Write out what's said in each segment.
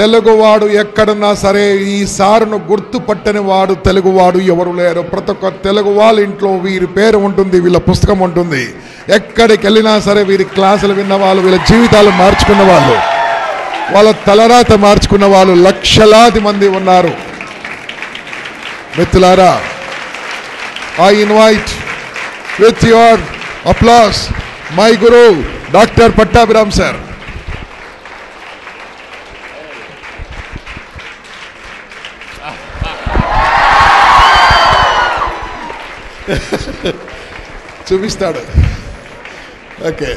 తెలుగువాడు ఎక్కడున్నా సరే ఈ సారును గుర్తుపట్టని వాడు తెలుగువాడు ఎవరు లేరు. ప్రతి ఒక్క తెలుగు వాళ్ళ ఇంట్లో వీరి పేరు ఉంటుంది, వీళ్ళ పుస్తకం ఉంటుంది. ఎక్కడికి వెళ్ళినా సరే వీరి క్లాసులు విన్న వాళ్ళు, వీళ్ళ జీవితాలు మార్చుకున్న వాళ్ళు, వాళ్ళ తలరాత మార్చుకున్న వాళ్ళు లక్షలాది మంది ఉన్నారు. మిత్రులారా, I invite with your applause my Guru Dr. Pattabhiram sir. చూపిస్తాడు. ఓకే,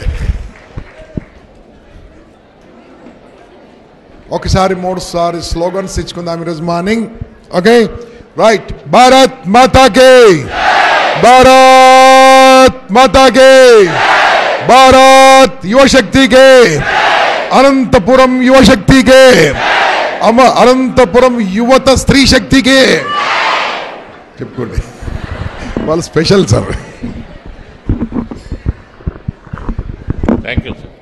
ఒకసారి 3 సారి స్లోగన్స్ ఇచ్చుకుందాం ఈరోజు morning. Okay, right. Bharat Mata కి, భారత్ మాతా కి, భారత్ యువశక్తి కే, అనంతపురం యువశక్తి కే, అనంతపురం యువత స్త్రీ శక్తికే. చెప్పుకోండి, వాళ్ళు special sir. Thank you sir.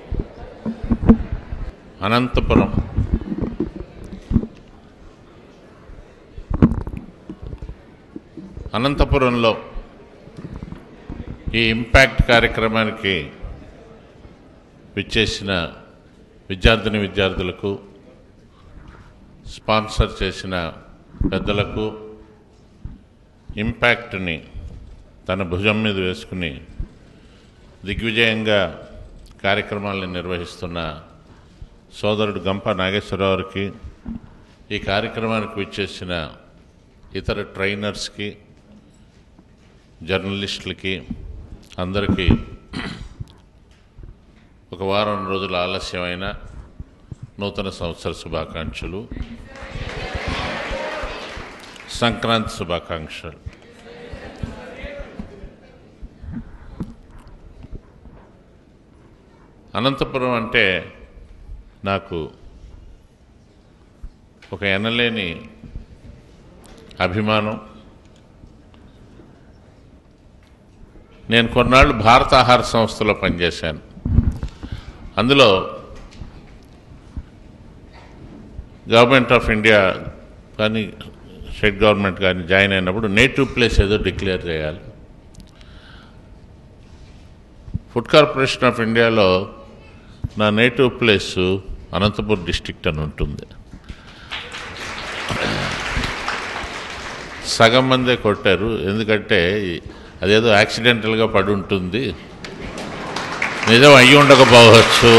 అనంతపురంలో ఈ ఇంపాక్ట్ కార్యక్రమానికి విచ్చేసిన విద్యార్థులకు, స్పాన్సర్ చేసిన పెద్దలకు, ఇంపాక్ట్ని తన భుజం మీద వేసుకుని దిగ్విజయంగా కార్యక్రమాలను నిర్వహిస్తున్న సోదరుడు గంప నాగేశ్వరరావుకి, ఈ కార్యక్రమానికి విచ్చేసిన ఇతర ట్రైనర్స్కి, జర్నలిస్టులకి అందరికీ ఒక వారం రోజుల ఆలస్యమైన నూతన సంవత్సర శుభాకాంక్షలు, సంక్రాంతి శుభాకాంక్షలు. అనంతపురం అంటే నాకు ఒక ఎనలేని అభిమానం. నేను కొన్నాళ్ళు భారత ఆహార సంస్థలో పనిచేశాను. అందులో గవర్నమెంట్ ఆఫ్ ఇండియా కానీ స్టేట్ గవర్నమెంట్ కానీ జాయిన్ అయినప్పుడు నేటివ్ ప్లేస్ ఏదో డిక్లేర్ చేయాలి. ఫుడ్ కార్పొరేషన్ ఆఫ్ ఇండియాలో నా నేటివ్ ప్లేస్ అనంతపురం డిస్ట్రిక్ట్ అని ఉంటుంది. సగం మందే కొట్టారు, ఎందుకంటే అదేదో యాక్సిడెంటల్గా పడి ఉంటుంది, నిజం అయ్యి ఉండకపోవచ్చు.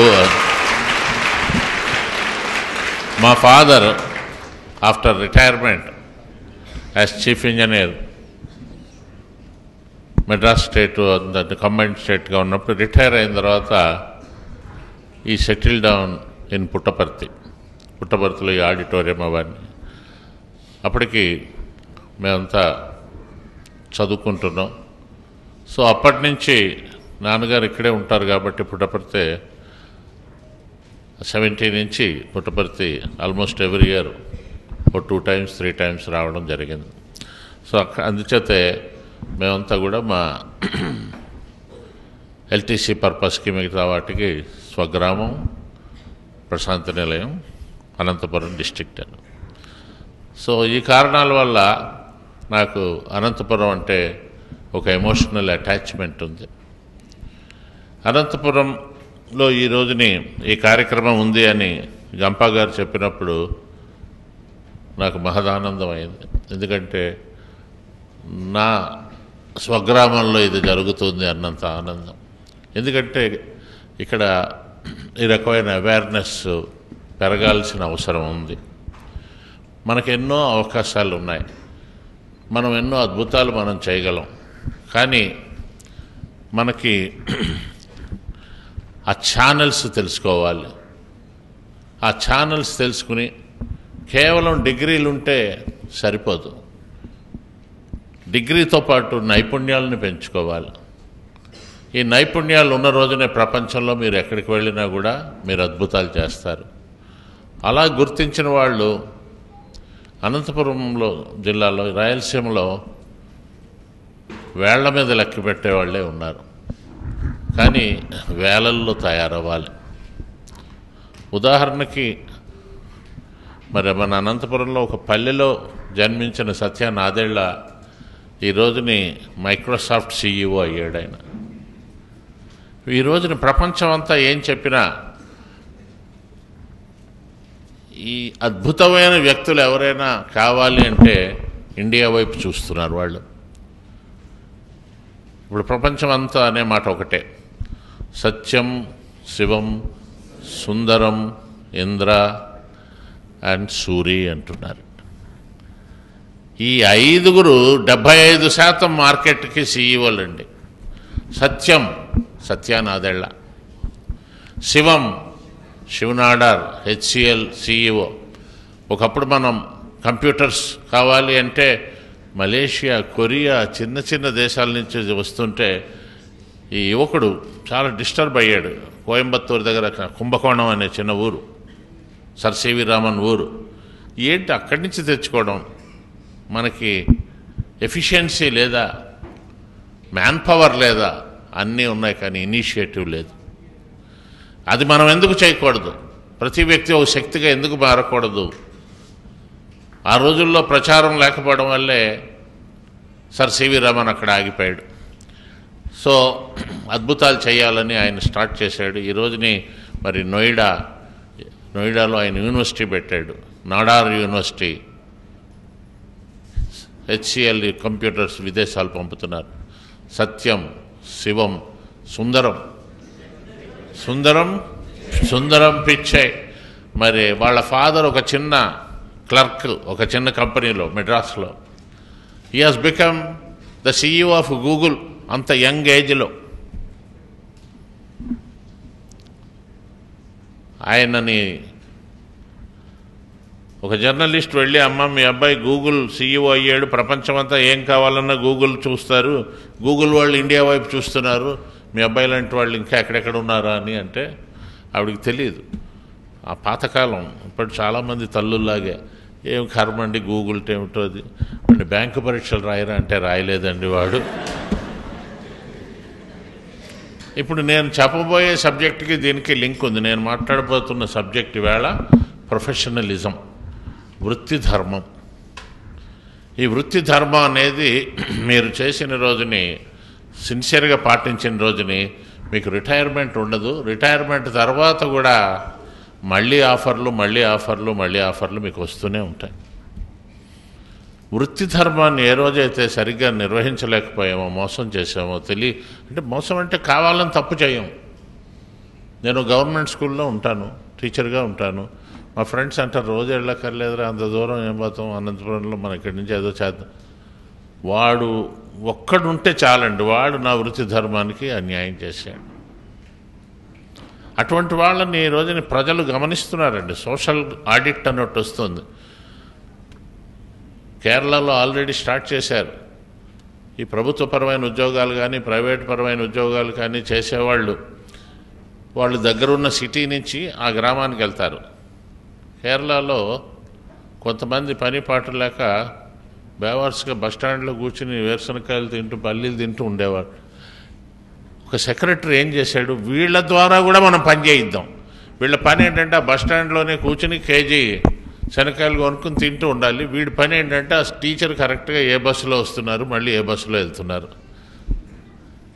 మా father after retirement as chief engineer Madras state combined స్టేట్గా ఉన్నప్పుడు రిటైర్ అయిన తర్వాత ఈ సెటిల్ డౌన్ ఇన్ పుట్టపర్తిలో ఈ ఆడిటోరియం అవన్నీ. అప్పటికి మేమంతా చదువుకుంటున్నాం. సో అప్పటి నుంచి నాన్నగారు ఇక్కడే ఉంటారు కాబట్టి పుట్టపర్తి 70 నుంచి Puttaparthi almost every year 2 times 3 times రావడం జరిగింది. సో అందుచేతే మేమంతా కూడా మా ఎల్టీసీ పర్పస్కి, మిగతా వాటికి స్వగ్రామం, ప్రశాంతి నిలయం, అనంతపురం డిస్ట్రిక్ట్ అని. సో ఈ కారణాల వల్ల నాకు అనంతపురం అంటే ఒక ఎమోషనల్ అటాచ్మెంట్ ఉంది. అనంతపురంలో ఈ రోజుని ఈ కార్యక్రమం ఉంది అని గంపా గారు చెప్పినప్పుడు నాకు మహదానందం అయింది. ఎందుకంటే నా స్వగ్రామంలో ఇది జరుగుతుంది అన్నంత ఆనందం. ఎందుకంటే ఇక్కడ ఈ రకమైన అవేర్నెస్ పెరగాల్సిన అవసరం ఉంది. మనకెన్నో అవకాశాలు ఉన్నాయి, మనం ఎన్నో అద్భుతాలు మనం చేయగలం. కానీ మనకి ఆ ఛానల్స్ తెలుసుకోవాలి. ఆ ఛానల్స్ తెలుసుకుని కేవలం డిగ్రీలు ఉంటే సరిపోదు, డిగ్రీతో పాటు నైపుణ్యాలను పెంచుకోవాలి. ఈ నైపుణ్యాలు ఉన్న రోజునే ప్రపంచంలో మీరు ఎక్కడికి వెళ్ళినా కూడా మీరు అద్భుతాలు చేస్తారు. అలా గుర్తించిన వాళ్ళు అనంతపురంలో జిల్లాలో, రాయలసీమలో వేళ్ల మీద లెక్క పెట్టేవాళ్లే ఉన్నారు. కానీ వేలల్లో తయారవ్వాలి. ఉదాహరణకి మరి మన అనంతపురంలో ఒక పల్లెలో జన్మించిన సత్య నాదేళ్ల ఈ రోజుని మైక్రోసాఫ్ట్ CEO అయ్యాడు ఆయన. ఈ రోజున ప్రపంచం అంతా ఏం చెప్పినా ఈ అద్భుతమైన వ్యక్తులు ఎవరైనా కావాలి అంటే ఇండియా వైపు చూస్తున్నారు వాళ్ళు. ఇప్పుడు ప్రపంచం అంతా అనే మాట ఒకటే, సత్యం, శివం, సుందరం, ఇంద్ర అండ్ సూరి అంటున్నారు. ఈ 5గురు 75% మార్కెట్కి CEOలు అండి. సత్యం సత్యానాదేళ్ల, శివం శివనాడార్ HCL CEO. ఒకప్పుడు మనం కంప్యూటర్స్ కావాలి అంటే మలేషియా, కొరియా చిన్న చిన్న దేశాల నుంచి వస్తుంటే ఈ యువకుడు చాలా డిస్టర్బ్ అయ్యాడు. కోయంబత్తూరు దగ్గర కుంభకోణం అనే చిన్న ఊరు, సర్ సివి రామన్ ఊరు. ఏంటి అక్కడి నుంచి తెచ్చుకోవడం, మనకి ఎఫిషియన్సీ లేదా, మ్యాన్ పవర్ లేదా, అన్నీ ఉన్నాయి కానీ ఇనిషియేటివ్ లేదు. అది మనం ఎందుకు చేయకూడదు? ప్రతి వ్యక్తి ఒక శక్తిగా ఎందుకు మారకూడదు? ఆ రోజుల్లో ప్రచారం లేకపోవడం వల్లే సర్ సివి రామన్ అక్కడ ఆగిపోయాడు. సో అద్భుతాలు చేయాలని ఆయన స్టార్ట్ చేశాడు. ఈ రోజుని మరి నోయిడాలో ఆయన యూనివర్సిటీ పెట్టాడు, నాడార్ యూనివర్సిటీ. HCL కంప్యూటర్స్ విదేశాలు పంపుతున్నారు. సత్యం, శివం, సుందరం పిచ్చే. మరి వాళ్ళ ఫాదర్ ఒక చిన్న క్లర్క్ ఒక చిన్న కంపెనీలో మెడ్రాస్లో. He has become the CEO of Google అంత యంగ్ ఏజ్లో. ఆయనని ఒక జర్నలిస్ట్ వెళ్ళి, అమ్మ మీ అబ్బాయి గూగుల్ CEO అయ్యాడు, ప్రపంచమంతా ఏం కావాలన్నా గూగుల్ చూస్తారు, గూగుల్ వాళ్ళు ఇండియా వైపు చూస్తున్నారు, మీ అబ్బాయి లాంటి వాళ్ళు ఇంకా ఎక్కడెక్కడ ఉన్నారా అని అంటే ఆవిడికి తెలియదు. ఆ పాతకాలం. ఇప్పుడు చాలామంది తల్లుల్లాగే ఏం కర్మండి గూగుల్ ఏమిటో అది అంటే, బ్యాంకు పరీక్షలు రాయరా అంటే రాయలేదండి వాడు. ఇప్పుడు నేను చెప్పబోయే సబ్జెక్టుకి దీనికి లింక్ ఉంది. నేను మాట్లాడబోతున్న సబ్జెక్ట్ ఈవేళ ప్రొఫెషనలిజం, వృత్తి ధర్మం. ఈ వృత్తి ధర్మం అనేది మీరు చేసిన రోజుని, సిన్సియర్గా పాటించిన రోజుని మీకు రిటైర్మెంట్ ఉండదు. రిటైర్మెంట్ తర్వాత కూడా మళ్ళీ ఆఫర్లు మీకు వస్తూనే ఉంటాయి. వృత్తి ధర్మాన్ని ఏ రోజైతే సరిగ్గా నిర్వహించలేకపోయామో, మోసం చేసామో అంటే మోసం అంటే కావాలని తప్పు చేయం. నేను గవర్నమెంట్ స్కూల్లో ఉంటాను, టీచర్గా ఉంటాను. మా ఫ్రెండ్స్ అంటారు రోజు వెళ్ళక్కర్లేదురా, అంత దూరం ఏం పోతాం, అనంతపురంలో మన ఇక్కడి నుంచి ఏదో చేద్దాం. వాడు ఒక్కడుంటే చాలండి, వాడు నా వృత్తి ధర్మానికి అన్యాయం చేశాడు. అటువంటి వాళ్ళని ఈ రోజుని ప్రజలు గమనిస్తున్నారండి. సోషల్ ఆడిట్ అన్నట్టు వస్తుంది. కేరళలో ఆల్రెడీ స్టార్ట్ చేశారు. ఈ ప్రభుత్వపరమైన ఉద్యోగాలు కానీ ప్రైవేట్ పరమైన ఉద్యోగాలు కానీ చేసేవాళ్ళు వాళ్ళు దగ్గరున్న సిటీ నుంచి ఆ గ్రామానికి వెళ్తారు. కేరళలో కొంతమంది పని పాట లేక బేవార్స్గా బస్టాండ్లో కూర్చుని వేరుశనకాయలు తింటూ పల్లీలు తింటూ ఉండేవాడు. ఒక సెక్రటరీ ఏం చేశాడు, వీళ్ళ ద్వారా కూడా మనం పని చేయిద్దాం. వీళ్ళ పని ఏంటంటే ఆ బస్టాండ్లోనే కూర్చుని కేజీ శనకాయలు కొనుక్కుని తింటూ ఉండాలి. వీడి పని ఏంటంటే ఆ టీచర్ కరెక్ట్గా ఏ బస్సులో వస్తున్నారు, మళ్ళీ ఏ బస్సులో వెళ్తున్నారు,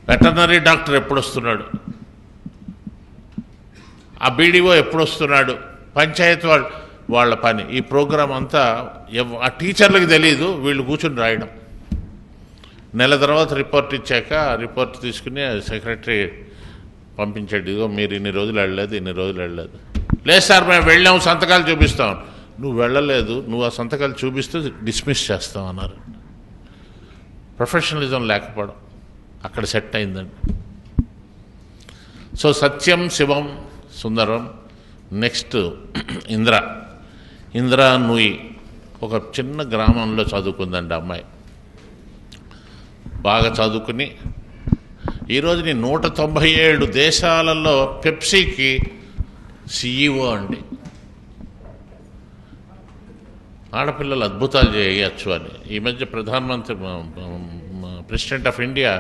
వెటర్నరీ డాక్టర్ ఎప్పుడు వస్తున్నాడు, ఆ BDO ఎప్పుడు వస్తున్నాడు, పంచాయతీ వాళ్ళ పని. ఈ ప్రోగ్రాం అంతా ఆ టీచర్లకు తెలియదు, వీళ్ళు కూర్చుని రాయడం. నెల తర్వాత రిపోర్ట్ ఇచ్చాక ఆ రిపోర్ట్ తీసుకుని సెక్రటరీ పంపించాడు, ఇదిగో మీరు ఇన్ని రోజులు వెళ్ళలేదు. లేదు సార్ మేము వెళ్ళాము, సంతకాలు చూపిస్తాం. నువ్వు వెళ్ళలేదు, నువ్వు ఆ సంతకాలు చూపిస్తూ డిస్మిస్ చేస్తాం అన్నారు. ప్రొఫెషనలిజం లేకపోవడం అక్కడ సెట్ అయిందండి. సో సత్యం, శివం, సుందరం. నెక్స్ట్ ఇంద్ర నూయి ఒక చిన్న గ్రామంలో చదువుకుందండి అమ్మాయి. బాగా చదువుకుని ఈరోజుని 197 దేశాలలో పెప్సీకి CEO అండి. ఆడపిల్లలు అద్భుతాలు చేయవచ్చు అని ఈ మధ్య ప్రధానమంత్రి ప్రెసిడెంట్ ఆఫ్ ఇండియా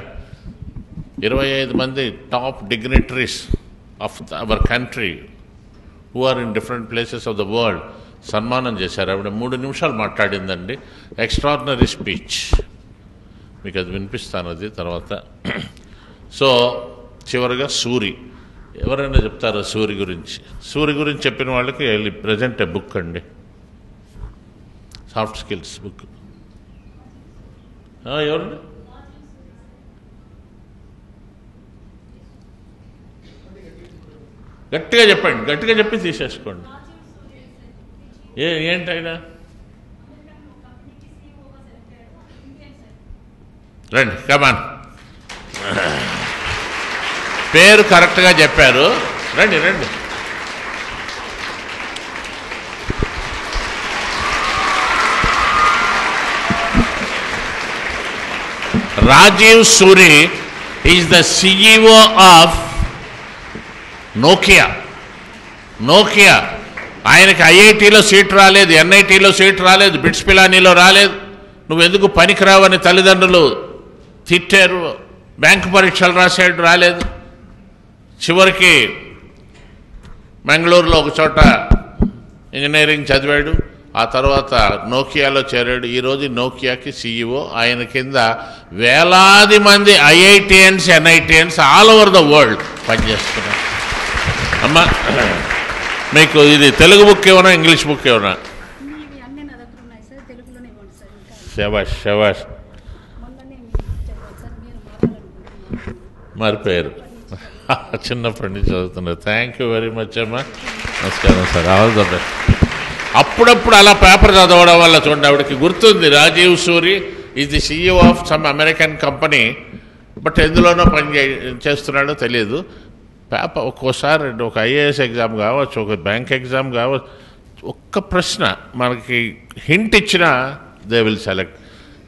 25 మంది top dignitaries of our country who are in different places of the world సన్మానం చేశారు. ఆవిడ 3 నిమిషాలు మాట్లాడిందండి. Extraordinary speech. మీకు అది వినిపిస్తాను అది తర్వాత. సో చివరిగా సూరి. ఎవరైనా చెప్తారా సూరి గురించి? సూరి గురించి చెప్పిన వాళ్ళకి ప్రజెంట్ ఏ బుక్ అండి, సాఫ్ట్ స్కిల్స్ బుక్. ఎవరండి? గట్టిగా చెప్పండి, గట్టిగా చెప్పి తీసేసుకోండి. ఏంటైనా రండి, కమాన్. పేరు కరెక్ట్గా చెప్పారు. రండి రండి. Rajiv Suri is the CEO of Nokia. ఆయనకి ఐఐటీలో సీట్ రాలేదు, NITలో సీట్ రాలేదు, బిట్స్ పిలానీలో రాలేదు. నువ్వెందుకు పనికిరావని తల్లిదండ్రులు తిట్టారు. బ్యాంకు పరీక్షలు రాసాడు, రాలేదు. చివరికి బెంగళూరులో ఒక చోట ఇంజనీరింగ్ చదివాడు. ఆ తర్వాత నోకియాలో చేరాడు. ఈరోజు నోకియాకి CEO. ఆయన కింద వేలాది మంది IITians, NITians all over the world పనిచేస్తున్నారు. అమ్మా, మీకు ఇది తెలుగు బుక్ ఏమన్నా, ఇంగ్లీష్ బుక్ ఏమన్నా? శబాష్ శబాష్. మారిపోయారు, చిన్నప్పటి నుంచి చదువుతున్నారు. థ్యాంక్ యూ వెరీ మచ్ అమ్మా. నమస్కారం సార్. All the best. అప్పుడప్పుడు అలా పేపర్ చదవడం వల్ల చూడండి ఆవిడకి గుర్తుంది. Rajiv Suri is the CEO of some American company. But ఎందులోనో పని చేస్తున్నాడో తెలియదు. పేపర్ ఒక్కోసారి ఒక IAS ఎగ్జామ్ కావచ్చు, ఒక బ్యాంక్ ఎగ్జామ్ కావచ్చు, ఒక్క ప్రశ్న మనకి హింట్ ఇచ్చినా దే విల్ సెలెక్ట్.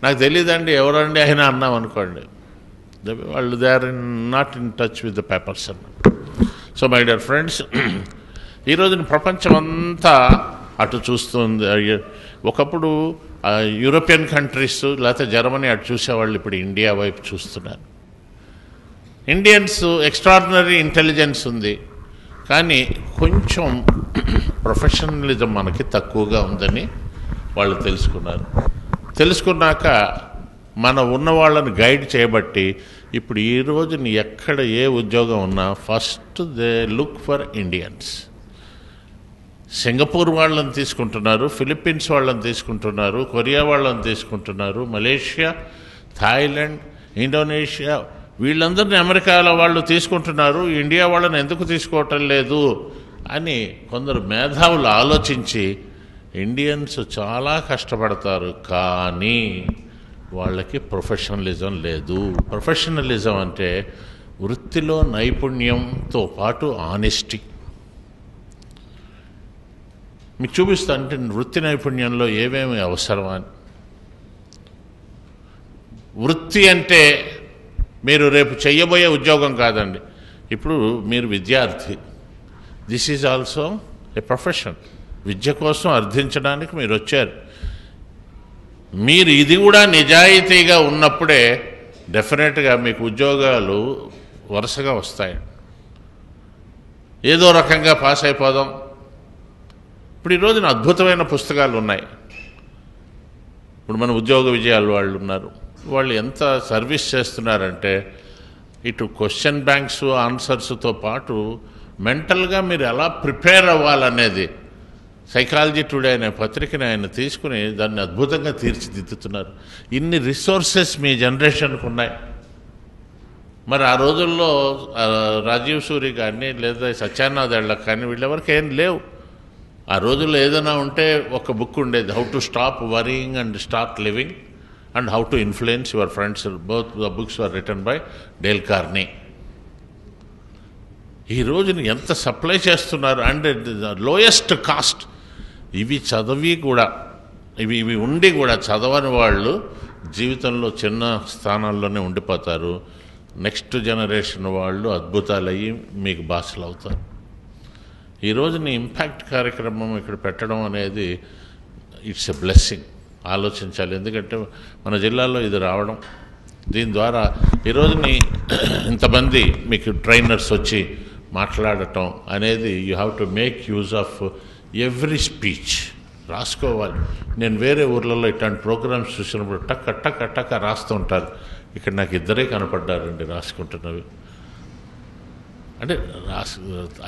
నాకు తెలియదండి ఎవరండి అయినా అన్నాం అనుకోండి, వాళ్ళు they are not in touch with the papers అన్న. సో మై డియర్ ఫ్రెండ్స్, ఈరోజు ప్రపంచం అంతా అటు చూస్తుంది. ఒకప్పుడు యూరోపియన్ కంట్రీస్ లేకపోతే జర్మనీ అటు చూసేవాళ్ళు ఇప్పుడు ఇండియా వైపు చూస్తున్నారు. ఇండియన్స్ ఎక్స్ట్రాడినరీ ఇంటెలిజెన్స్ ఉంది, కానీ కొంచెం ప్రొఫెషనలిజం మనకి తక్కువగా ఉందని వాళ్ళు తెలుసుకున్నాక మన ఉన్న వాళ్ళని గైడ్ చేయబట్టి ఇప్పుడు ఈ రోజుని ఎక్కడ ఏ ఉద్యోగం ఉన్నా first they look for Indians. Singapore వాళ్ళని తీసుకుంటున్నారు, ఫిలిప్పీన్స్ వాళ్ళని తీసుకుంటున్నారు, కొరియా వాళ్ళని తీసుకుంటున్నారు, మలేషియా, థాయిలాండ్, ఇండోనేషియా, వీళ్ళందరినీ అమెరికాలో వాళ్ళు తీసుకుంటున్నారు. ఇండియా వాళ్ళని ఎందుకు తీసుకోవటం లేదు అని కొందరు మేధావులు ఆలోచించి ఇండియన్స్ చాలా కష్టపడతారు, కానీ వాళ్ళకి ప్రొఫెషనలిజం లేదు. ప్రొఫెషనలిజం అంటే వృత్తిలో నైపుణ్యంతో పాటు ఆనెస్టీ. మీకు చూపిస్తా అంటే వృత్తి నైపుణ్యంలో ఏమేమి అవసరమని. వృత్తి అంటే మీరు రేపు చెయ్యబోయే ఉద్యోగం కాదండి. ఇప్పుడు మీరు విద్యార్థి, this is also a profession. విద్య కోసం అర్థించడానికి మీరు వచ్చారు. మీరు ఇది కూడా నిజాయితీగా ఉన్నప్పుడే డెఫినెట్గా మీకు ఉద్యోగాలు వరుసగా వస్తాయి. ఏదో రకంగా పాస్ అయిపోదాం. ఇప్పుడు ఈ రోజున అద్భుతమైన పుస్తకాలు ఉన్నాయి. ఇప్పుడు మన ఉద్యోగ విజయాలు వాళ్ళు ఉన్నారు, వాళ్ళు ఎంత సర్వీస్ చేస్తున్నారంటే ఇటు క్వశ్చన్ బ్యాంక్స్ ఆన్సర్స్తో పాటు మెంటల్గా మీరు ఎలా ప్రిపేర్ అవ్వాలనేది సైకాలజీ టుడే అనే పత్రికని ఆయన తీసుకుని దాన్ని అద్భుతంగా తీర్చిదిద్దుతున్నారు. ఇన్ని రిసోర్సెస్ మీ జనరేషన్కు ఉన్నాయి. మరి ఆ రోజుల్లో రాజీవ్ సూరి కానీ లేదా సత్యానాథ్ ఎళ్ళకి కానీ వీళ్ళెవరికి ఏం లేవు. ఆ రోజుల్లో ఏదైనా ఉంటే ఒక బుక్ ఉండేది, how to stop worrying and start living and how to influence your friends. Both the books were written by Dale Carnegie. ఈ రోజున ఎంత సప్లై చేస్తున్నారు అండ్ లోయెస్ట్ కాస్ట్. ఇవి చదివి కూడా ఇవి ఉండి కూడా చదవని వాళ్ళు జీవితంలో చిన్న స్థానాల్లోనే ఉండిపోతారు. నెక్స్ట్ జనరేషన్ వాళ్ళు అద్భుతాలయ్యి మీకు బాసలు అవుతారు. ఈ రోజుని ఇంపాక్ట్ కార్యక్రమం ఇక్కడ పెట్టడం అనేది ఇట్స్ ఎ బ్లెస్సింగ్. ఆలోచించాలి, ఎందుకంటే మన జిల్లాలో ఇది రావడం, దీని ద్వారా ఈ రోజుని ఇంతమంది మీకు ట్రైనర్స్ వచ్చి మాట్లాడటం అనేది you have to make use of every speech. రాసుకోవాలి. నేను వేరే ఊర్లలో ఇట్లాంటి ప్రోగ్రామ్స్ చూసినప్పుడు టక్క టక్క టక్క రాస్తూ ఉంటారు. ఇక్కడ నాకు ఇద్దరే కనపడ్డారండి రాసుకుంటున్నవి. అంటే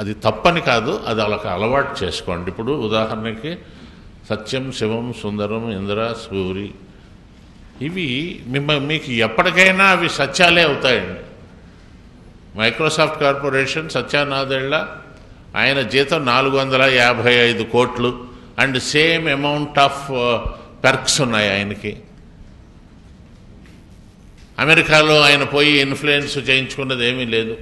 అది తప్పని కాదు, అది అలా అలవాటు చేసుకోండి. ఇప్పుడు ఉదాహరణకి సత్యం, శివం, సుందరం, ఇంద్ర, సూరి, ఇవి మీకు ఎప్పటికైనా అవి సత్యాలే అవుతాయండి. మైక్రోసాఫ్ట్ కార్పొరేషన్ సత్యానాదెళ్ళ ఆయన జీతం 455 కోట్లు and same amount of perks ఉన్నాయి ఆయనకి. అమెరికాలో ఆయన పోయి ఇన్ఫ్లుయెన్స్ చేయించుకున్నది ఏమీ లేదు.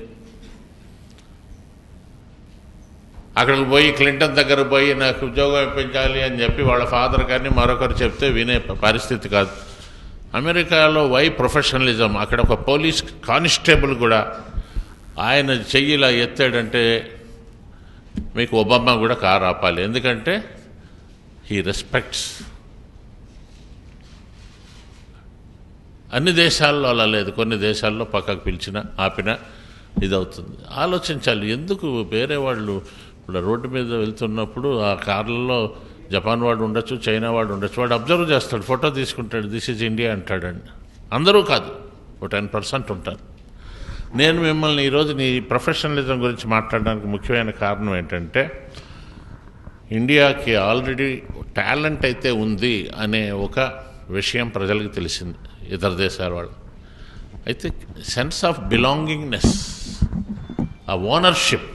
అక్కడికి పోయి క్లింటన్ దగ్గర పోయి నాకు ఉద్యోగం ఇప్పించాలి అని చెప్పి వాళ్ళ ఫాదర్ కానీ మరొకరు చెప్తే వినే పరిస్థితి కాదు. అమెరికాలో ప్రొఫెషనలిజం. అక్కడ ఒక పోలీస్ కానిస్టేబుల్ కూడా ఆయన చెయ్యిలా ఎత్తాడంటే మీకు ఒబామా కూడా కారు ఆపాలి. ఎందుకంటే హీ రెస్పెక్ట్స్. అన్ని దేశాల్లో అలా లేదు. కొన్ని దేశాల్లో పక్కకు పిలిచినా ఆపినా ఇదవుతుంది. ఆలోచించాలి. ఎందుకు వేరే వాళ్ళు ఇప్పుడు రోడ్డు మీద వెళ్తున్నప్పుడు ఆ కార్లలో జపాన్ వాడు ఉండొచ్చు, చైనా వాడు ఉండొచ్చు, వాడు అబ్జర్వ్ చేస్తాడు, ఫోటో తీసుకుంటాడు, దిస్ ఈజ్ ఇండియా అంటాడండి. అందరూ కాదు, ఒక 10% ఉంటారు. నేను మిమ్మల్ని ఈరోజు నీ ప్రొఫెషనలిజం గురించి మాట్లాడడానికి ముఖ్యమైన కారణం ఏంటంటే ఇండియాకి ఆల్రెడీ టాలెంట్ అయితే ఉంది అనే ఒక విషయం ప్రజలకు తెలిసింది ఇతర దేశాల వాళ్ళు. అయితే సెన్స్ ఆఫ్ బిలాంగింగ్నెస్, ఆ ఓనర్షిప్,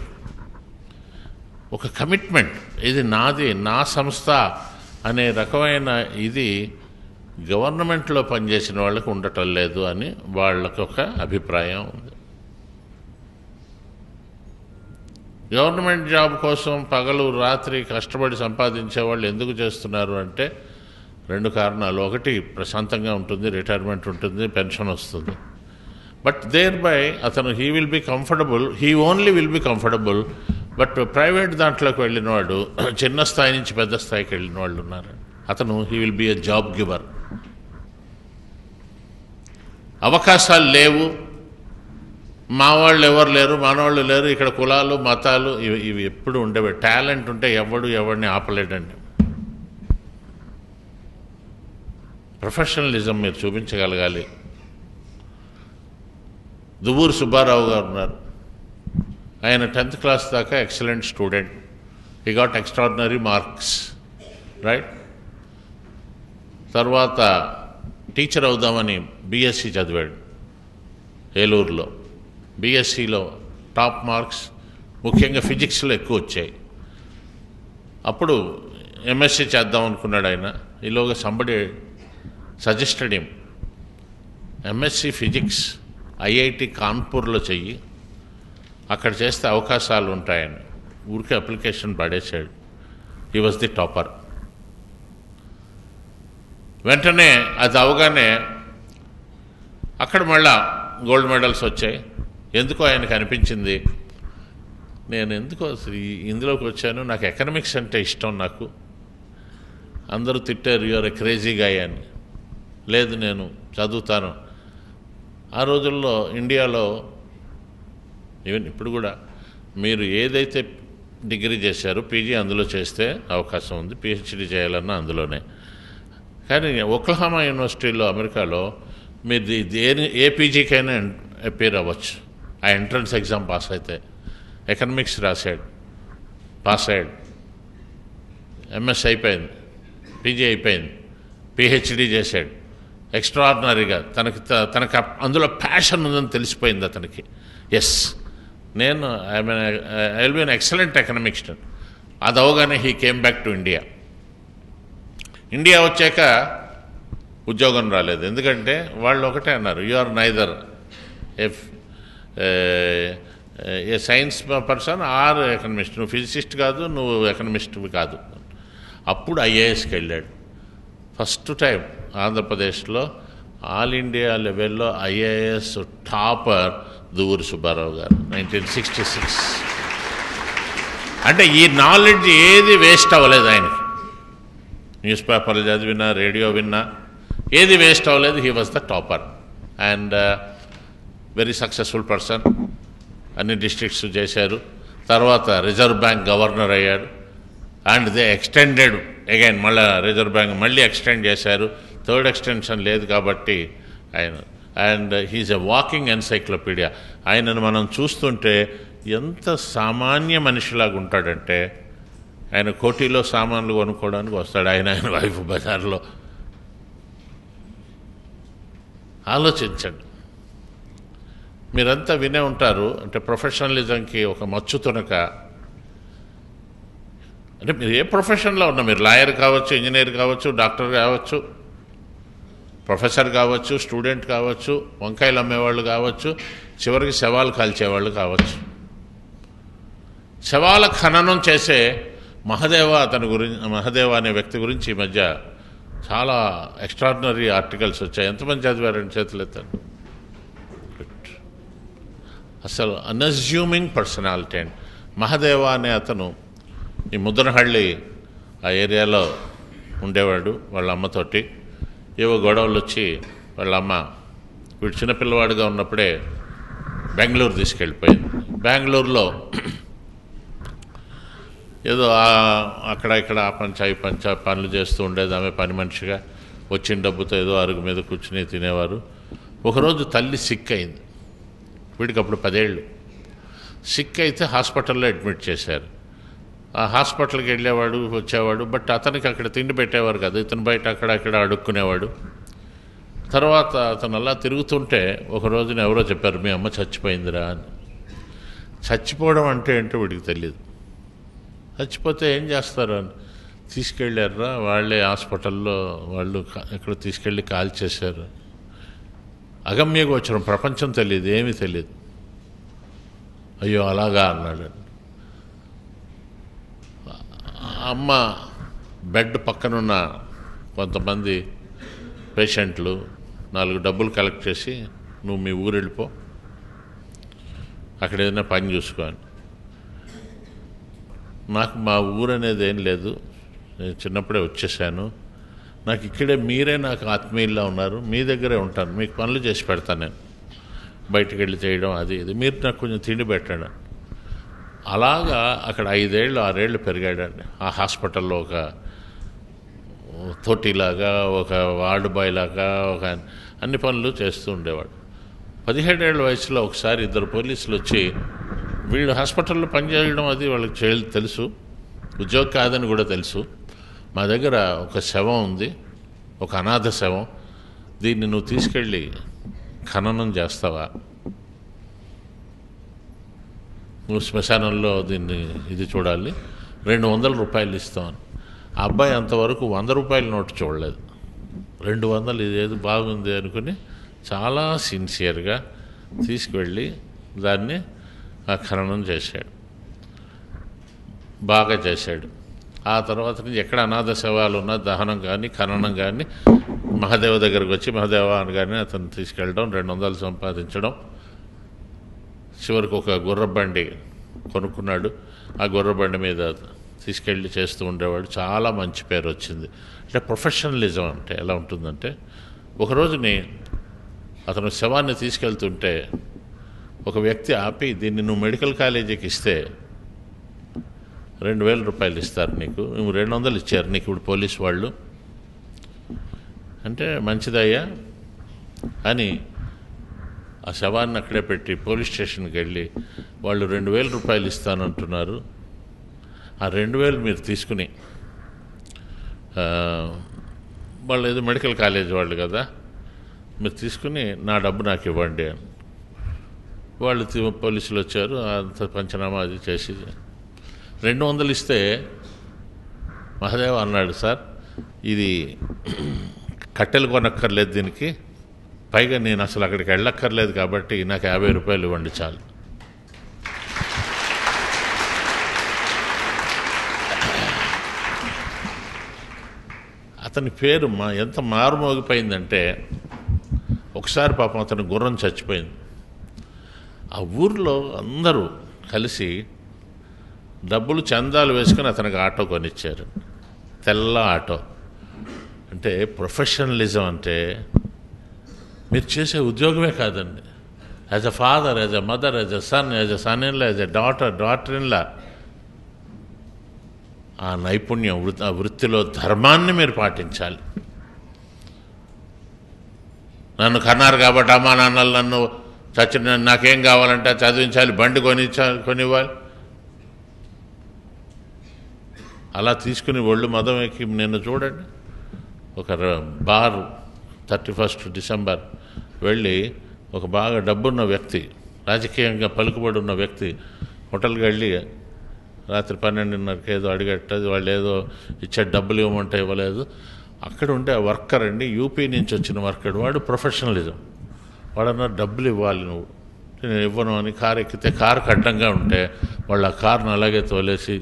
ఒక కమిట్మెంట్, ఇది నాది, నా సంస్థ అనే రకమైన ఇది గవర్నమెంట్లో పనిచేసిన వాళ్ళకి ఉండటం లేదు అని వాళ్ళకి ఒక అభిప్రాయం ఉంది. గవర్నమెంట్ జాబ్ కోసం పగలు రాత్రి కష్టపడి సంపాదించే వాళ్ళు ఎందుకు చేస్తున్నారు అంటే 2 కారణాలు. ఒకటి, ప్రశాంతంగా ఉంటుంది, రిటైర్మెంట్ ఉంటుంది, పెన్షన్ వస్తుంది. బట్ దేర్ బై అతను he will be comfortable, he only will be comfortable. But private దాంట్లోకి వెళ్ళిన వాడు, చిన్న స్థాయి నుంచి పెద్ద స్థాయికి వెళ్ళిన వాళ్ళు ఉన్నారు. అతను he will be a job giver. అవకాశాలు లేవు, మా వాళ్ళు ఎవరు లేరు, మనవాళ్ళు లేరు, ఇక్కడ కులాలు మతాలు ఇవి ఎప్పుడు ఉండేవి. టాలెంట్ ఉంటే ఎవరిని ఆపలేడండి. ప్రొఫెషనలిజం మీరు చూపించగలగాలి. దువ్వూరు సుబ్బారావు గారు ఉన్నారు. ఆయన 10th క్లాస్ దాకా excellent student. He got extraordinary marks, right. తర్వాత టీచర్ అవుదామని బీఎస్సీ చదివాడు ఏలూరులో. బీఎస్సీలో టాప్ మార్క్స్, ముఖ్యంగా ఫిజిక్స్లో ఎక్కువ వచ్చాయి. అప్పుడు ఎంఎస్సీ చేద్దాం అనుకున్నాడు ఆయన. ఈలోగా somebody suggested him, MSc physics IIT కాన్పూర్లో చెయ్యి, అక్కడ చేస్తే అవకాశాలు ఉంటాయని. ఊరికే అప్లికేషన్ పడేశాడు. He was the topper. వెంటనే అది అవగానే అక్కడ మళ్ళా గోల్డ్ మెడల్స్ వచ్చాయి. ఎందుకో ఆయనకు అనిపించింది, నేను ఎందుకో ఇందులోకి వచ్చాను, నాకు ఎకనామిక్స్ అంటే ఇష్టం. నాకు అందరూ తిట్టారు, యూఆర్ ఎ క్రేజీ గాయ్ అని. లేదు, నేను చదువుతాను. ఆ రోజుల్లో ఇండియాలో ఈవెన్ ఇప్పుడు కూడా మీరు ఏదైతే డిగ్రీ చేశారో పీజీ అందులో చేస్తే అవకాశం ఉంది, పిహెచ్డీ చేయాలన్నా అందులోనే. కానీ ఒక్లహామా యూనివర్సిటీలో అమెరికాలో మీరు ఏ పీజీకైనా అపేర్ అవ్వచ్చు. ఆ ఎంట్రన్స్ ఎగ్జామ్ పాస్ అయితే ఎకనామిక్స్ రాశాడు, పాస్ అయ్యాడు, ఎంఎస్ అయిపోయింది, పీజీ అయిపోయింది, పిహెచ్డీ చేశాడు. ఎక్స్ట్రాడినరీగా తనకు అందులో ప్యాషన్ ఉందని తెలిసిపోయింది అతనికి. ఎస్, నేను I will be an excellent economic student. అది అవగానే he came back to India. India వచ్చాక ఉద్యోగం రాలేదు. ఎందుకంటే వాళ్ళు ఒకటే అన్నారు, you are neither a science person or economist. నువ్వు ఫిజిసిస్ట్ కాదు, నువ్వు ఎకనమిస్ట్వి కాదు. అప్పుడు ఐఏఎస్కి వెళ్ళాడు. ఫస్ట్ టైం ఆంధ్రప్రదేశ్లో ఆల్ ఇండియా లెవెల్లో ఐఏఎస్ టాపర్ దువ్వూరు సుబ్బారావు గారు 1966. అంటే ఈ నాలెడ్జ్ ఏది వేస్ట్ అవ్వలేదు ఆయనకి. న్యూస్ పేపర్లు చదివినా, రేడియో విన్నా, ఏది వేస్ట్ అవ్వలేదు. He was the topper and very successful person. అన్ని డిస్ట్రిక్ట్స్ చేశారు. తర్వాత రిజర్వ్ బ్యాంక్ గవర్నర్ అయ్యాడు. అండ్ దే ఎక్స్టెండెడ్ అగైన్, మళ్ళీ రిజర్వ్ బ్యాంక్ మళ్ళీ ఎక్స్టెండ్ చేశారు. థర్డ్ ఎక్స్టెన్షన్ లేదు కాబట్టి ఆయన, and he's a walking encyclopedia. ఆయనను మనం చూస్తుంటే ఎంత సామాన్య మనిషిలాగా ఉంటాడంటే, ఆయన కోటిలో సామాన్లు కొనుక్కోవడానికి వస్తాడు, ఆయన వైఫ్ బజార్లో. ఆలోచించండి. మీరంతా వినే ఉంటారు, అంటే ప్రొఫెషనలిజంకి ఒక మచ్చు తునక. అంటే మీరు ఏ ప్రొఫెషన్లో ఉన్నా, మీరు లాయర్ కావచ్చు, ఇంజనీర్ కావచ్చు, డాక్టర్ కావచ్చు, ప్రొఫెసర్ కావచ్చు, స్టూడెంట్ కావచ్చు, వంకాయలు అమ్మేవాళ్ళు కావచ్చు, చివరికి శవాలు కాల్చేవాళ్ళు కావచ్చు. శవాల ఖననం చేసే మహదేవ అనే వ్యక్తి గురించి ఈ మధ్య చాలా ఎక్స్ట్రాడినరీ ఆర్టికల్స్ వచ్చాయి. ఎంతమంది చదివారండి? చేతులు ఎత్తారు. అసలు అన్అజ్యూమింగ్ పర్సనాలిటీ అండి మహదేవ అనే అతను. ఈ ముద్దనహళ్ళి ఆ ఏరియాలో ఉండేవాడు. వాళ్ళ అమ్మతోటి ఏవో గొడవలు వచ్చి వాళ్ళ అమ్మ వీడు చిన్నపిల్లవాడుగా ఉన్నప్పుడే బెంగళూరు తీసుకెళ్ళిపోయింది. బెంగళూరులో ఏదో అక్కడ ఇక్కడ ఆ పనులు చేస్తూ ఉండేది. ఆమె పని మనిషిగా వచ్చిన డబ్బుతో ఏదో అరుగు మీద కూర్చుని తినేవారు. ఒకరోజు తల్లి సిక్ అయింది. వీడికి అప్పుడు 10 ఏళ్ళు. సిక్ అయితే హాస్పిటల్లో అడ్మిట్ చేశారు. ఆ హాస్పిటల్కి వెళ్ళేవాడు, వచ్చేవాడు. బట్ అతనికి అక్కడ తిండి పెట్టేవారు కదా, ఇతను బయట అక్కడ అడుక్కునేవాడు. తర్వాత అతను అలా తిరుగుతుంటే ఒక రోజున ఎవరో చెప్పారు, మీ అమ్మ చచ్చిపోయిందిరా అని. చచ్చిపోవడం అంటే ఏంటో వీడికి తెలియదు. చచ్చిపోతే ఏం చేస్తారు అని తీసుకెళ్ళారా, వాళ్ళే హాస్పిటల్లో వాళ్ళు ఎక్కడ తీసుకెళ్ళి కాల్ చేశారు. అగమ్య గోచరం, ప్రపంచం తెలియదు, ఏమీ తెలియదు. అయ్యో అలాగా అన్నాడు. అమ్మ బెడ్ పక్కనున్న కొంతమంది పేషెంట్లు 4 డబ్బులు కలెక్ట్ చేసి, నువ్వు మీ ఊరు వెళ్ళిపో, అక్కడ ఏదైనా పని చూసుకోని. నాకు మా ఊరు అనేది ఏం లేదు, నేను చిన్నప్పుడే వచ్చేసాను, నాకు ఇక్కడే మీరే నాకు ఆత్మీయుల్లా ఉన్నారు, మీ దగ్గరే ఉంటాను, మీకు పనులు చేసి పెడతాను, నేను బయటికి వెళ్ళి చేయడం అది ఇది, మీరు నాకు కొంచెం తిండి పెట్టాడు. అలాగా అక్కడ 5 ఏళ్ళు 6 ఏళ్ళు పెరిగాడండి. ఆ హాస్పిటల్లో ఒక తోటిలాగా, ఒక వార్డు బాయ్ లాగా, ఒక అన్ని పనులు చేస్తూ ఉండేవాడు. 17 ఏళ్ళ వయసులో ఒకసారి 2 పోలీసులు వచ్చి, వీళ్ళు హాస్పిటల్లో పనిచేయడం అది వాళ్ళకి తెలుసు, ఉద్యోగం కాదని కూడా తెలుసు, మా దగ్గర ఒక శవం ఉంది, ఒక అనాథ శవం, దీన్ని నువ్వు తీసుకెళ్ళి ఖననం చేస్తావా, నువ్వు శ్మశానంలో దీన్ని ఇది చూడాలి, 200 రూపాయలు ఇస్తామని. ఆ అబ్బాయి అంతవరకు 100 రూపాయల నోటు చూడలేదు. 200 ఇదేదో బాగుంది అనుకుని చాలా సిన్సియర్గా తీసుకువెళ్ళి దాన్ని ఖననం చేశాడు. బాగా చేశాడు. ఆ తర్వాత నుంచి ఎక్కడ అనాథ శవాలు ఉన్నా దహనం కానీ ఖననం కానీ మహాదేవ దగ్గరకు వచ్చి మహాదేవ అనగానే అతను తీసుకెళ్ళడం, 200 సంపాదించడం. చివరికి ఒక గుర్రబండి కొనుక్కున్నాడు. ఆ గుర్రబండి మీద తీసుకెళ్ళి చేస్తూ ఉండేవాడు. చాలా మంచి పేరు వచ్చింది. అంటే ప్రొఫెషనలిజం అంటే ఎలా ఉంటుందంటే, ఒకరోజుని అతను శవాన్ని తీసుకెళ్తుంటే ఒక వ్యక్తి ఆపి, దీన్ని నువ్వు మెడికల్ కాలేజీకి ఇస్తే 2000 రూపాయలు ఇస్తారు నీకు, నువ్వు 200 ఇచ్చారు నీకు ఇప్పుడు పోలీసు వాళ్ళు అంటే, మంచిదయ్యా అని ఆ శవాన్ని అక్కడే పెట్టి పోలీస్ స్టేషన్కి వెళ్ళి, వాళ్ళు 2000 రూపాయలు ఇస్తానంటున్నారు, ఆ 2000 మీరు తీసుకుని, వాళ్ళు ఏదో మెడికల్ కాలేజ్ వాళ్ళు కదా, మీరు తీసుకుని నా డబ్బు నాకు ఇవ్వండి అని. వాళ్ళు పోలీసులు వచ్చారు, అంత పంచనామా అది చేసి 200 ఇస్తే మహాదేవ అన్నాడు, సార్ ఇది కట్టెలు కొనక్కర్లేదు దీనికి, పైగా నేను అసలు అక్కడికి వెళ్ళక్కర్లేదు కాబట్టి నాకు 50 రూపాయలు ఇవ్వండి చాలు. అతని పేరు ఎంత మారుమోగిపోయిందంటే, ఒకసారి పాపం అతని గుర్రం చచ్చిపోయింది. ఆ ఊర్లో అందరూ కలిసి డబ్బులు చందాలు వేసుకొని అతనికి ఆటో కొనిచ్చారు, తెల్ల ఆటో. అంటే ప్రొఫెషనలిజం అంటే మీరు చేసే ఉద్యోగమే కాదండి. As a father, as a mother, as a son in law, as a daughter in law, ఆ నైపుణ్యం ఆ వృత్తిలో ధర్మాన్ని మీరు పాటించాలి. నన్ను కన్నారు కాబట్టి అమ్మా నాన్నలు నన్ను చచ్చిన నాకేం కావాలంటే చదివించాలి, బండి కొనివ్వాలి. అలా తీసుకుని ఒళ్ళు మదం ఎక్కి నిన్ను చూడండి, ఒక బార్ 31 డిసెంబర్ వెళ్ళి ఒక బాగా డబ్బున్న వ్యక్తి, రాజకీయంగా పలుకుబడి ఉన్న వ్యక్తి హోటల్కి వెళ్ళి రాత్రి 12:30కి ఏదో అడిగట్టది, వాళ్ళు ఏదో ఇచ్చే డబ్బులు ఇవ్వమంటే ఇవ్వలేదు. అక్కడ ఉండే ఆ వర్కర్ అండి, యూపీ నుంచి వచ్చిన వర్కర్, వాడు ప్రొఫెషనలిజం. వాడన్నా డబ్బులు ఇవ్వాలి, నువ్వు నేను ఇవ్వను అని కారు ఎక్కితే కారుకి అడ్డంగా ఉంటే వాళ్ళు ఆ కారును అలాగే తోలేసి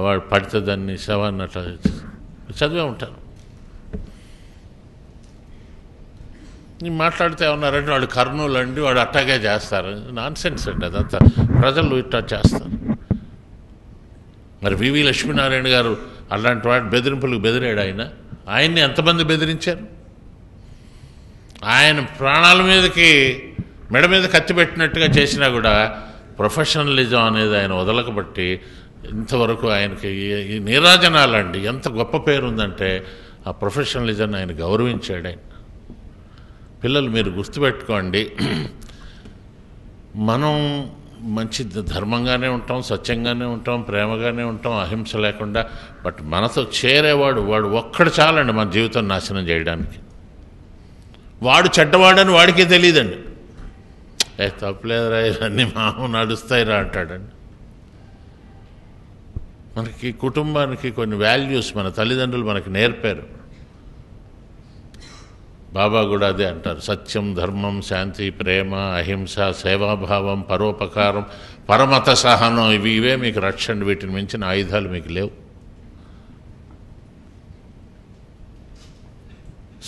వాడు పడితే దాన్ని శవాన్ని అట్లా చదివే ఉంటారు. నేను మాట్లాడితే ఏమన్నారంటే వాడు కర్నూలు అండి, వాడు అట్టాగే చేస్తారు. నాన్ సెన్స్ అండి అదంతా, ప్రజలు ఇట్టా చేస్తారు. మరి వివి లక్ష్మీనారాయణ గారు అలాంటి వాడు బెదిరింపులకు బెదిరాడు. ఆయన్ని ఎంతమంది బెదిరించారు? ఆయన ప్రాణాల మీదకి మెడ మీద కత్తి పెట్టినట్టుగా చేసినా కూడా ప్రొఫెషనలిజం అనేది ఆయన వదలకబట్టి ఇంతవరకు ఆయనకి ఈ నీరాజనాలండి ఎంత గొప్ప పేరు ఉందంటే ఆ ప్రొఫెషనలిజం ఆయన గౌరవించాడు. ఆయన పిల్లలు మీరు గుర్తుపెట్టుకోండి, మనం మంచి ధర్మంగానే ఉంటాం, సత్యంగానే ఉంటాం, ప్రేమగానే ఉంటాం, అహింస లేకుండా. బట్ మనతో చేరేవాడు వాడు ఒక్కడు చాలండి మన జీవితం నాశనం చేయడానికి. వాడు చెడ్డవాడని వాడికే తెలియదండి. తప్పలేదురా ఇవన్నీ మామూలు నడుస్తాయిరా అంటాడండి. మనకి కుటుంబానికి కొన్ని వాల్యూస్ మన తల్లిదండ్రులు మనకి నేర్పారు. బాబా కూడా అదే అంటారు, సత్యం, ధర్మం, శాంతి, ప్రేమ, అహింస, సేవాభావం, పరోపకారం, పరమత సహనం, ఇవే మీకు రక్షణ. వీటిని మించిన ఆయుధాలు మీకు లేవు.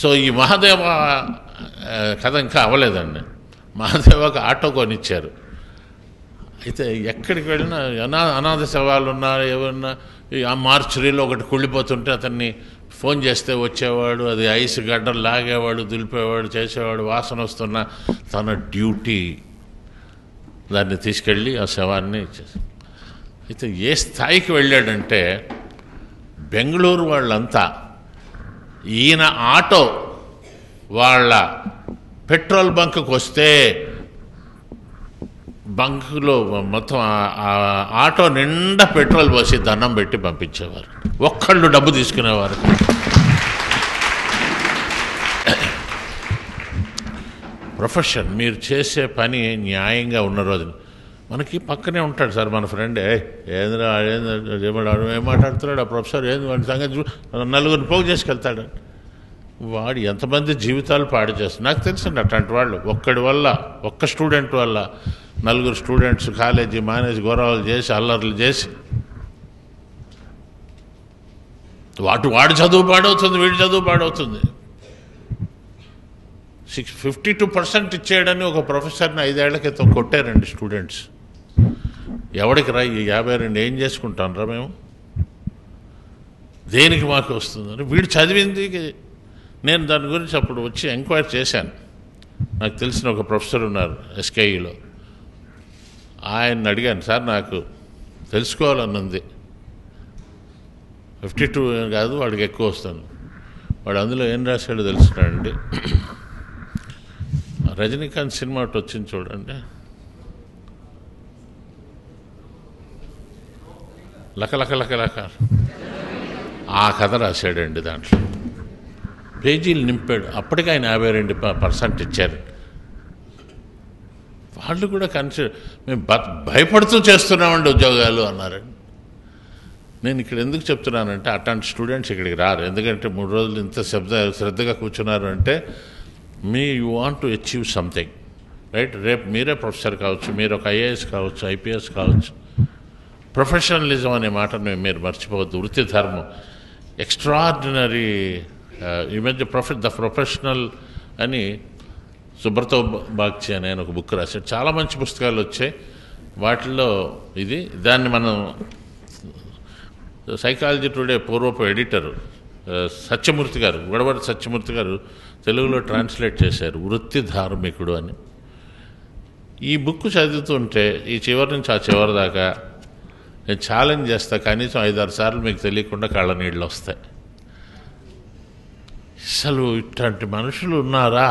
సో ఈ మహాదేవ కథ ఇంకా అవ్వలేదండి. మహాదేవకు ఆటో కొనిచ్చారు. అయితే ఎక్కడికి వెళ్ళినా అనాథ శవాలు ఉన్నా ఏమన్నా ఆ మార్చురీలో ఒకటి కుళ్ళిపోతుంటే అతన్ని ఫోన్ చేస్తే వచ్చేవాడు, అది ఐస్ గడ్డలు లాగేవాడు, దులిపేవాడు, చేసేవాడు. వాసన వస్తున్న తన డ్యూటీ దాన్ని తీసుకెళ్ళి ఆ శవాన్ని ఇచ్చేసి. అయితే ఏ స్థాయికి వెళ్ళాడంటే బెంగళూరు వాళ్ళంతా ఈయన ఆటో వాళ్ళ పెట్రోల్ బంక్కి వస్తే బంకులో మొత్తం ఆటో నిండా పెట్రోల్ పోసి దండం పెట్టి పంపించేవారు. ఒక్కళ్ళు డబ్బు తీసుకునేవారు. ప్రొఫెషన్, మీరు చేసే పని న్యాయంగా ఉన్న రోజున మనకి పక్కనే ఉంటాడు సార్ మన ఫ్రెండ్, ఏంద్రా ఏం మాట్లాడుతున్నాడు ఆ ప్రొఫెసర్, ఏంది వాడి సంగతి, నలుగురిని పోగు చేసుకెళ్తాడు. వాడు ఎంతమంది జీవితాలు పాడు చేస్తారు నాకు తెలుసండి. అట్లాంటి వాళ్ళు ఒక్కడి వల్ల, ఒక్క స్టూడెంట్ వల్ల నలుగురు స్టూడెంట్స్ కాలేజీ మానేసి గౌరవాలు చేసి అల్లర్లు చేసి వాడు చదువు పాడవుతుంది, వీడి చదువు పాడవుతుంది. 52% ఇచ్చేయడని ఒక ప్రొఫెసర్ని 5 ఏళ్ల క్రితం కొట్టారండి స్టూడెంట్స్. ఎవడికి రా ఈ 52 ఏం చేసుకుంటాం రా మేము, దేనికి మాకు వస్తుందని. వీడు చదివింది. నేను దాని గురించి అప్పుడు వచ్చి ఎంక్వైరీ చేశాను. నాకు తెలిసిన ఒక ప్రొఫెసర్ ఉన్నారు ఎస్కేఈలో, ఆయన్ని అడిగాను, సార్ నాకు తెలుసుకోవాలన్నది 52 కాదు వాడికి ఎక్కువ వస్తాను. వాడు అందులో ఏం రాశాడో తెలుసుకున్నాడండి. రజనీకాంత్ సినిమా ఒకటి వచ్చింది చూడండి, లక లక లక లక, ఆ కథ రాశాడండి. దాంట్లో పేజీలు నింపాడు. అప్పటికి ఆయన 52% ఇచ్చారు. వాళ్ళు కూడా మేము భయపడుతూ చేస్తున్నామండి ఉద్యోగాలు అన్నారండి. నేను ఇక్కడ ఎందుకు చెప్తున్నానంటే అట్లాంటి స్టూడెంట్స్ ఇక్కడికి రారు. ఎందుకంటే 3 రోజులు ఇంత శ్రద్ధగా కూర్చున్నారు అంటే you want to achieve something, right? రేపు మీరే ప్రొఫెసర్ కావచ్చు, మీరు ఒక ఐఏఎస్ కావచ్చు, ఐపీఎస్ కావచ్చు. ప్రొఫెషనలిజం అనే మాటను మీరు మర్చిపోవద్దు. వృత్తి ధర్మం, ఎక్స్ట్రాడినరీ ఈ మధ్య ద ప్రొఫెషనల్ అని సుబ్రతో బాగ్చి అని ఆయన ఒక బుక్ రాశాడు. చాలా మంచి పుస్తకాలు వచ్చాయి. వాటిల్లో ఇది, దాన్ని మనం సైకాలజీ టుడే పూర్వపు ఎడిటర్ సత్యమూర్తి గారు, గొడవటి సత్యమూర్తి గారు తెలుగులో ట్రాన్స్లేట్ చేశారు, వృత్తి ధార్మికుడు అని. ఈ బుక్ చదువుతుంటే ఈ చివరి నుంచి ఆ చివరి దాకా నేను ఛాలెంజ్ చేస్తా, కనీసం 5-6 సార్లు మీకు తెలియకుండా కళ్ళ నీళ్ళు వస్తాయి. అసలు ఇట్లాంటి మనుషులు ఉన్నారా?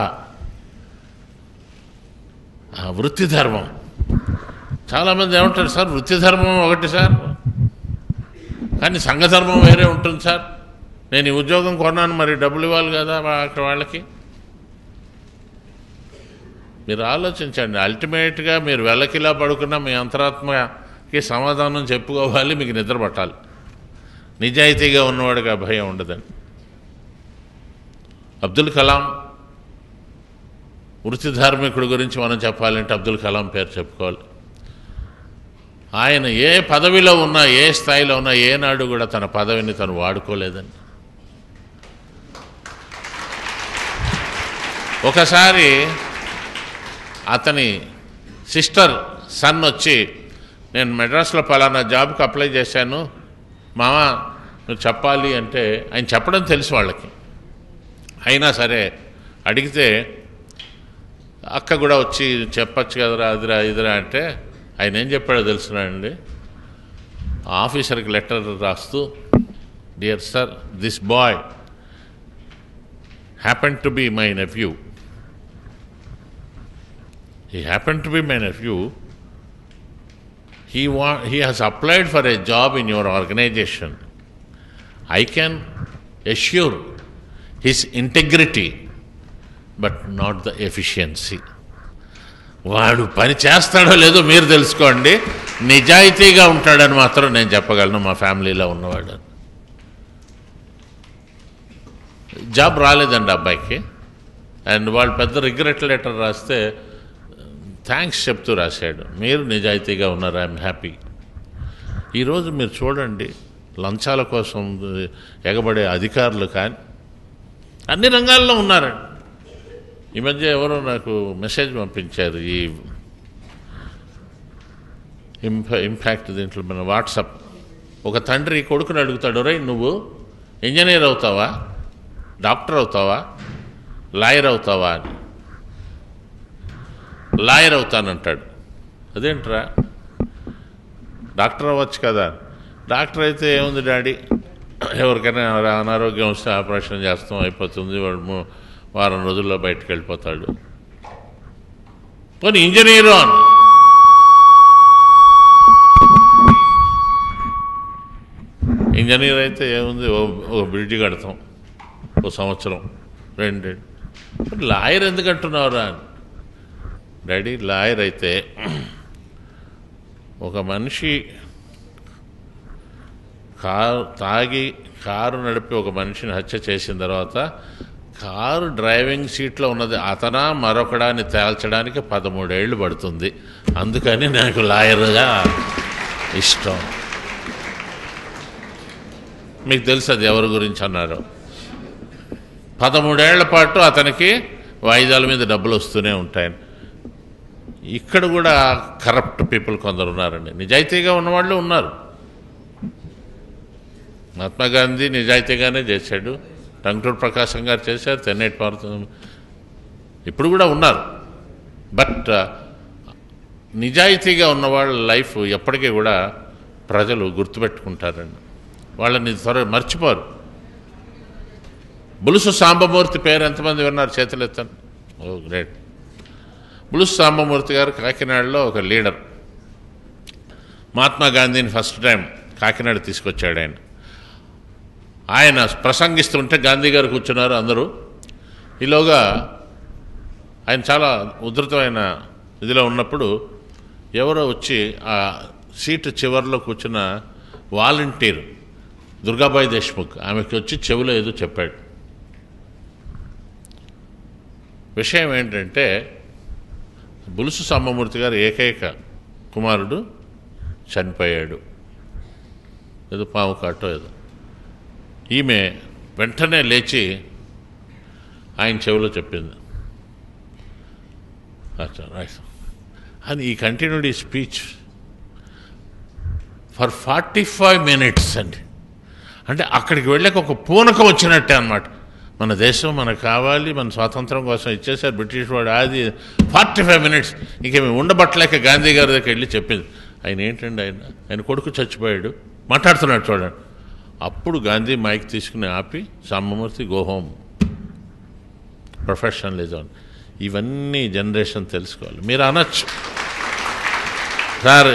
వృత్తి ధర్మం. చాలామంది ఏమంటారు, సార్ వృత్తి ధర్మం ఒకటి సార్, కానీ సంఘధర్మం వేరే ఉంటుంది సార్. నేను ఈ ఉద్యోగం కొన్నాను, మరి డబ్బులు ఇవ్వాలి కదా అక్కడ వాళ్ళకి. మీరు ఆలోచించండి. అల్టిమేట్గా మీరు వెల్లకిలా పడుకున్న మీ అంతరాత్మకి సమాధానం చెప్పుకోవాలి, మీకు నిద్ర పట్టాలి. నిజాయితీగా ఉన్నవాడికి ఆ భయం ఉండదని. అబ్దుల్ కలాం వృత్తి ధార్మికుడి గురించి మనం చెప్పాలంటే అబ్దుల్ కలాం పేరు చెప్పుకోవాలి. ఆయన ఏ పదవిలో ఉన్నా, ఏ స్థాయిలో ఉన్నా, ఏనాడు కూడా తన పదవిని తను వాడుకోలేదని. ఒకసారి అతని సిస్టర్ సన్ వచ్చి, నేను మెడ్రాస్లో పలానా జాబ్కి అప్లై చేశాను మామ నువ్వు చెప్పాలి అంటే, ఆయన చెప్పడం తెలుసు వాళ్ళకి. అయినా సరే అడిగితే అక్క కూడా వచ్చి చెప్పచ్చు కదరా అదిరా ఇదిరా అంటే, ఆయన ఏం చెప్పాడో తెలుసునండి. ఆఫీసర్కి లెటర్ రాస్తూ, dear sir, this boy happen to be my nephew. He happened to be my nephew. He has applied for a job in your organization. I can assure his integrity, but not the efficiency. వాడు పని చేస్తాడో లేదో మీరు తెలుసుకోండి, నిజాయితీగా ఉంటాడని మాత్రం నేను చెప్పగలను మా ఫ్యామిలీలో ఉన్నవాడు. జాబ్ రాలేదండి అబ్బాయికి. అండ్ వాళ్ళు పెద్ద రిగ్రెట్ లెటర్ రాస్తే థ్యాంక్స్ చెప్తూ రాశాడు, మీరు నిజాయితీగా ఉన్నారు, ఐఎమ్ హ్యాపీ. ఈరోజు మీరు చూడండి, లంచాల కోసం ఎగబడే అధికారులు కానీ అన్ని రంగాల్లో ఉన్నారండి. ఈ మధ్య ఎవరో నాకు మెసేజ్ పంపించారు, ఈ ఇంపాక్ట్ దీంట్లో మన వాట్సాప్. ఒక తండ్రి కొడుకుని అడుగుతాడు, రే నువ్వు ఇంజనీర్ అవుతావా, డాక్టర్ అవుతావా, లాయర్ అవుతావా అని. లాయర్ అవుతానంటాడు. అదేంట్రా, డాక్టర్ అవ్వచ్చు కదా. డాక్టర్ అయితే ఏముంది డాడీ, ఎవరికైనా అనారోగ్యం వస్తే ఆపరేషన్ చేస్తాం, అయిపోతుంది, వాడు వారం రోజుల్లో బయటకు వెళ్ళిపోతాడు. పోనీ ఇంజనీరు అని. ఇంజనీర్ అయితే ఏముంది, ఒక బ్రిడ్జి కడతాం, ఓ సంవత్సరం 2. లాయర్ ఎందుకంటున్నావురా అని. డాడీ లాయర్ అయితే ఒక మనిషి తాగి కారు నడిపి ఒక మనిషిని హత్య చేసిన తర్వాత కారు డ్రైవింగ్ సీట్లో ఉన్నది అతనా మరొకడా అని తేల్చడానికి 13 ఏళ్ళు పడుతుంది. అందుకని నాకు లాయర్గా ఇష్టం. మీకు తెలుసు అది ఎవరి గురించి అన్నారు. 13 ఏళ్ల పాటు అతనికి వాయిదాల మీద డబ్బులు వస్తూనే ఉంటాయని. ఇక్కడ కూడా కరప్ట్ పీపుల్ కొందరు ఉన్నారండి. నిజాయితీగా ఉన్నవాళ్ళు ఉన్నారు. మహాత్మా గాంధీ నిజాయితీగానే చేశాడు, టంగుటూరి ప్రకాశం గారు చేశారు, తెన్నేటి పార్వతమ్మ ఇప్పుడు కూడా ఉన్నారు. బట్ నిజాయితీగా ఉన్నవాళ్ళ లైఫ్ ఎప్పటికీ కూడా ప్రజలు గుర్తుపెట్టుకుంటారండి, వాళ్ళని మర్చిపోరు. బులుసు సాంబమూర్తి పేరు ఎంతమంది విన్నారు? చేతులు ఎత్తండి. ఓ గ్రేట్. బులుసు సాంబమూర్తి గారు కాకినాడలో ఒక లీడర్. మహాత్మా గాంధీని ఫస్ట్ టైం కాకినాడ తీసుకొచ్చాడు ఆయన. ఆయన ప్రసంగిస్తుంటే గాంధీ గారు కూర్చున్నారు అందరూ. ఈలోగా ఆయన చాలా ఉధృతమైన ఇదిలో ఉన్నప్పుడు ఎవరో వచ్చి ఆ సీటు చివరిలో కూర్చున్న వాలంటీర్ దుర్గాబాయి దేశ్ముఖ్ ఆమెకి వచ్చి చెవిలో ఏదో చెప్పాడు. విషయం ఏంటంటే బులుసు సాంబమూర్తి గారు ఏకైక కుమారుడు చనిపోయాడు, ఏదో పాము కాటో ఏదో. ఈమె వెంటనే లేచి ఆయన చెవిలో చెప్పింది. అని ఈ కంటిన్యూడ్ ఈ స్పీచ్ ఫర్ 45 minutes అండి. అంటే అక్కడికి వెళ్ళాక ఒక పూనకం వచ్చినట్టే అన్నమాట. మన దేశం మనకు కావాలి, మన స్వాతంత్రం కోసం ఇచ్చేసారు బ్రిటిష్ వాడు, అది 45 minutes ఇంకేమి ఉండబట్టలేక గాంధీ గారి దగ్గరికి వెళ్ళి చెప్పింది. ఆయన ఏంటండి ఆయన కొడుకు చచ్చిపోయాడు మాట్లాడుతున్నాడు చూడండి. అప్పుడు గాంధీ మైక్ తీసుకుని ఆపి సాంబమూర్తి గో హోమ్, ప్రొఫెషనలిజం. ఇవన్నీ జనరేషన్ తెలుసుకోవాలి. మీరు అనొచ్చు సార్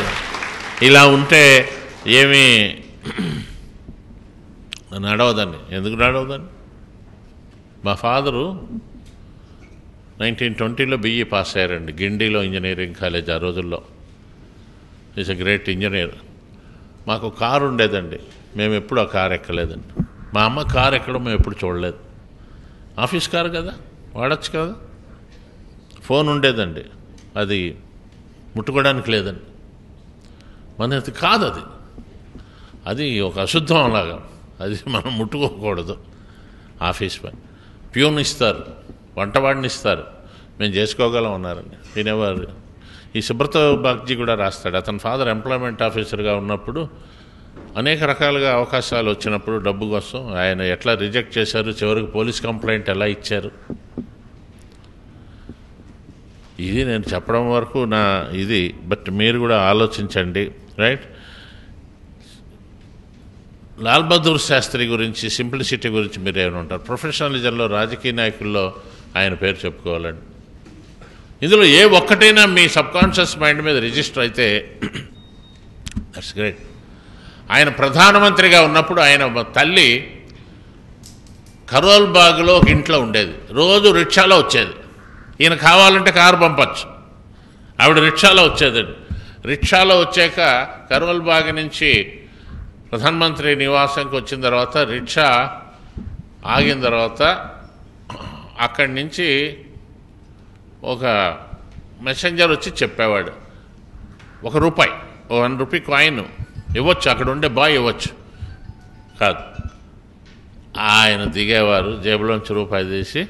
ఇలా ఉంటే ఏమీ నడవదని. ఎందుకు నడవదని? మా ఫాదరు 1920లో BE పాస్ అయ్యారండి, గిండిలో ఇంజనీరింగ్ కాలేజ్. ఆ రోజుల్లో ఈజ్ ఎ గ్రేట్ ఇంజనీర్. మాకు కారు ఉండేదండి, మేము ఎప్పుడు ఆ కారు ఎక్కలేదండి. మా అమ్మ కారు ఎక్కడం మేము ఎప్పుడు చూడలేదు. ఆఫీస్ కారు కదా, వాడచ్చు కదా. ఫోన్ ఉండేదండి, అది ముట్టుకోవడానికి లేదండి. మనది కాదు అది, అది ఒక అశుద్ధం అలాగా, అది మనం ముట్టుకోకూడదు. ఆఫీస్ పని ప్యూన్ ఇస్తారు, వంటవాడిని ఇస్తారు, మేము చేసుకోగలం ఉన్నారండి. వినేవారు. ఈ సుబ్రత బాగ్జీ కూడా రాస్తాడు. అతని ఫాదర్ ఎంప్లాయ్మెంట్ ఆఫీసర్గా ఉన్నప్పుడు అనేక రకాలుగా అవకాశాలు వచ్చినప్పుడు డబ్బు కోసం ఆయన ఎట్లా రిజెక్ట్ చేశారు, చివరికి పోలీస్ కంప్లైంట్ ఎలా ఇచ్చారు. ఇది నేను చెప్పడం వరకు నా ఇది. బట్ మీరు కూడా ఆలోచించండి, రైట్? లాల్ బహదూర్ శాస్త్రి గురించి, సింప్లిసిటీ గురించి మీరు ఏమంటారు? ప్రొఫెషనలిజంలో రాజకీయ నాయకుల్లో ఆయన పేరు చెప్పుకోవాలండి. ఇందులో ఏ ఒక్కటైనా మీ సబ్కాన్షియస్ మైండ్ మీద రిజిస్టర్ అయితే దట్స్ గ్రేట్. ఆయన ప్రధానమంత్రిగా ఉన్నప్పుడు ఆయన తల్లి కరోల్ బాగ్లో ఒక ఇంట్లో ఉండేది. రోజు రిక్షాలో వచ్చేది. ఈయన కావాలంటే కారు పంపచ్చు, ఆవిడ రిక్షాలో వచ్చేదండి. రిక్షాలో వచ్చాక కరోల్ బాగ్ నుంచి ప్రధానమంత్రి నివాసంకి వచ్చిన తర్వాత రిక్షా ఆగిన తర్వాత అక్కడి నుంచి ఒక మెసెంజర్ వచ్చి చెప్పేవాడు, ₹1, ₹1 కాయిన్ ఇవ్వచ్చు, అక్కడ ఉండే బాయ్ ఇవ్వచ్చు. కాదు, ఆయన దిగేవారు, జేబులోంచి రూపాయి తీసి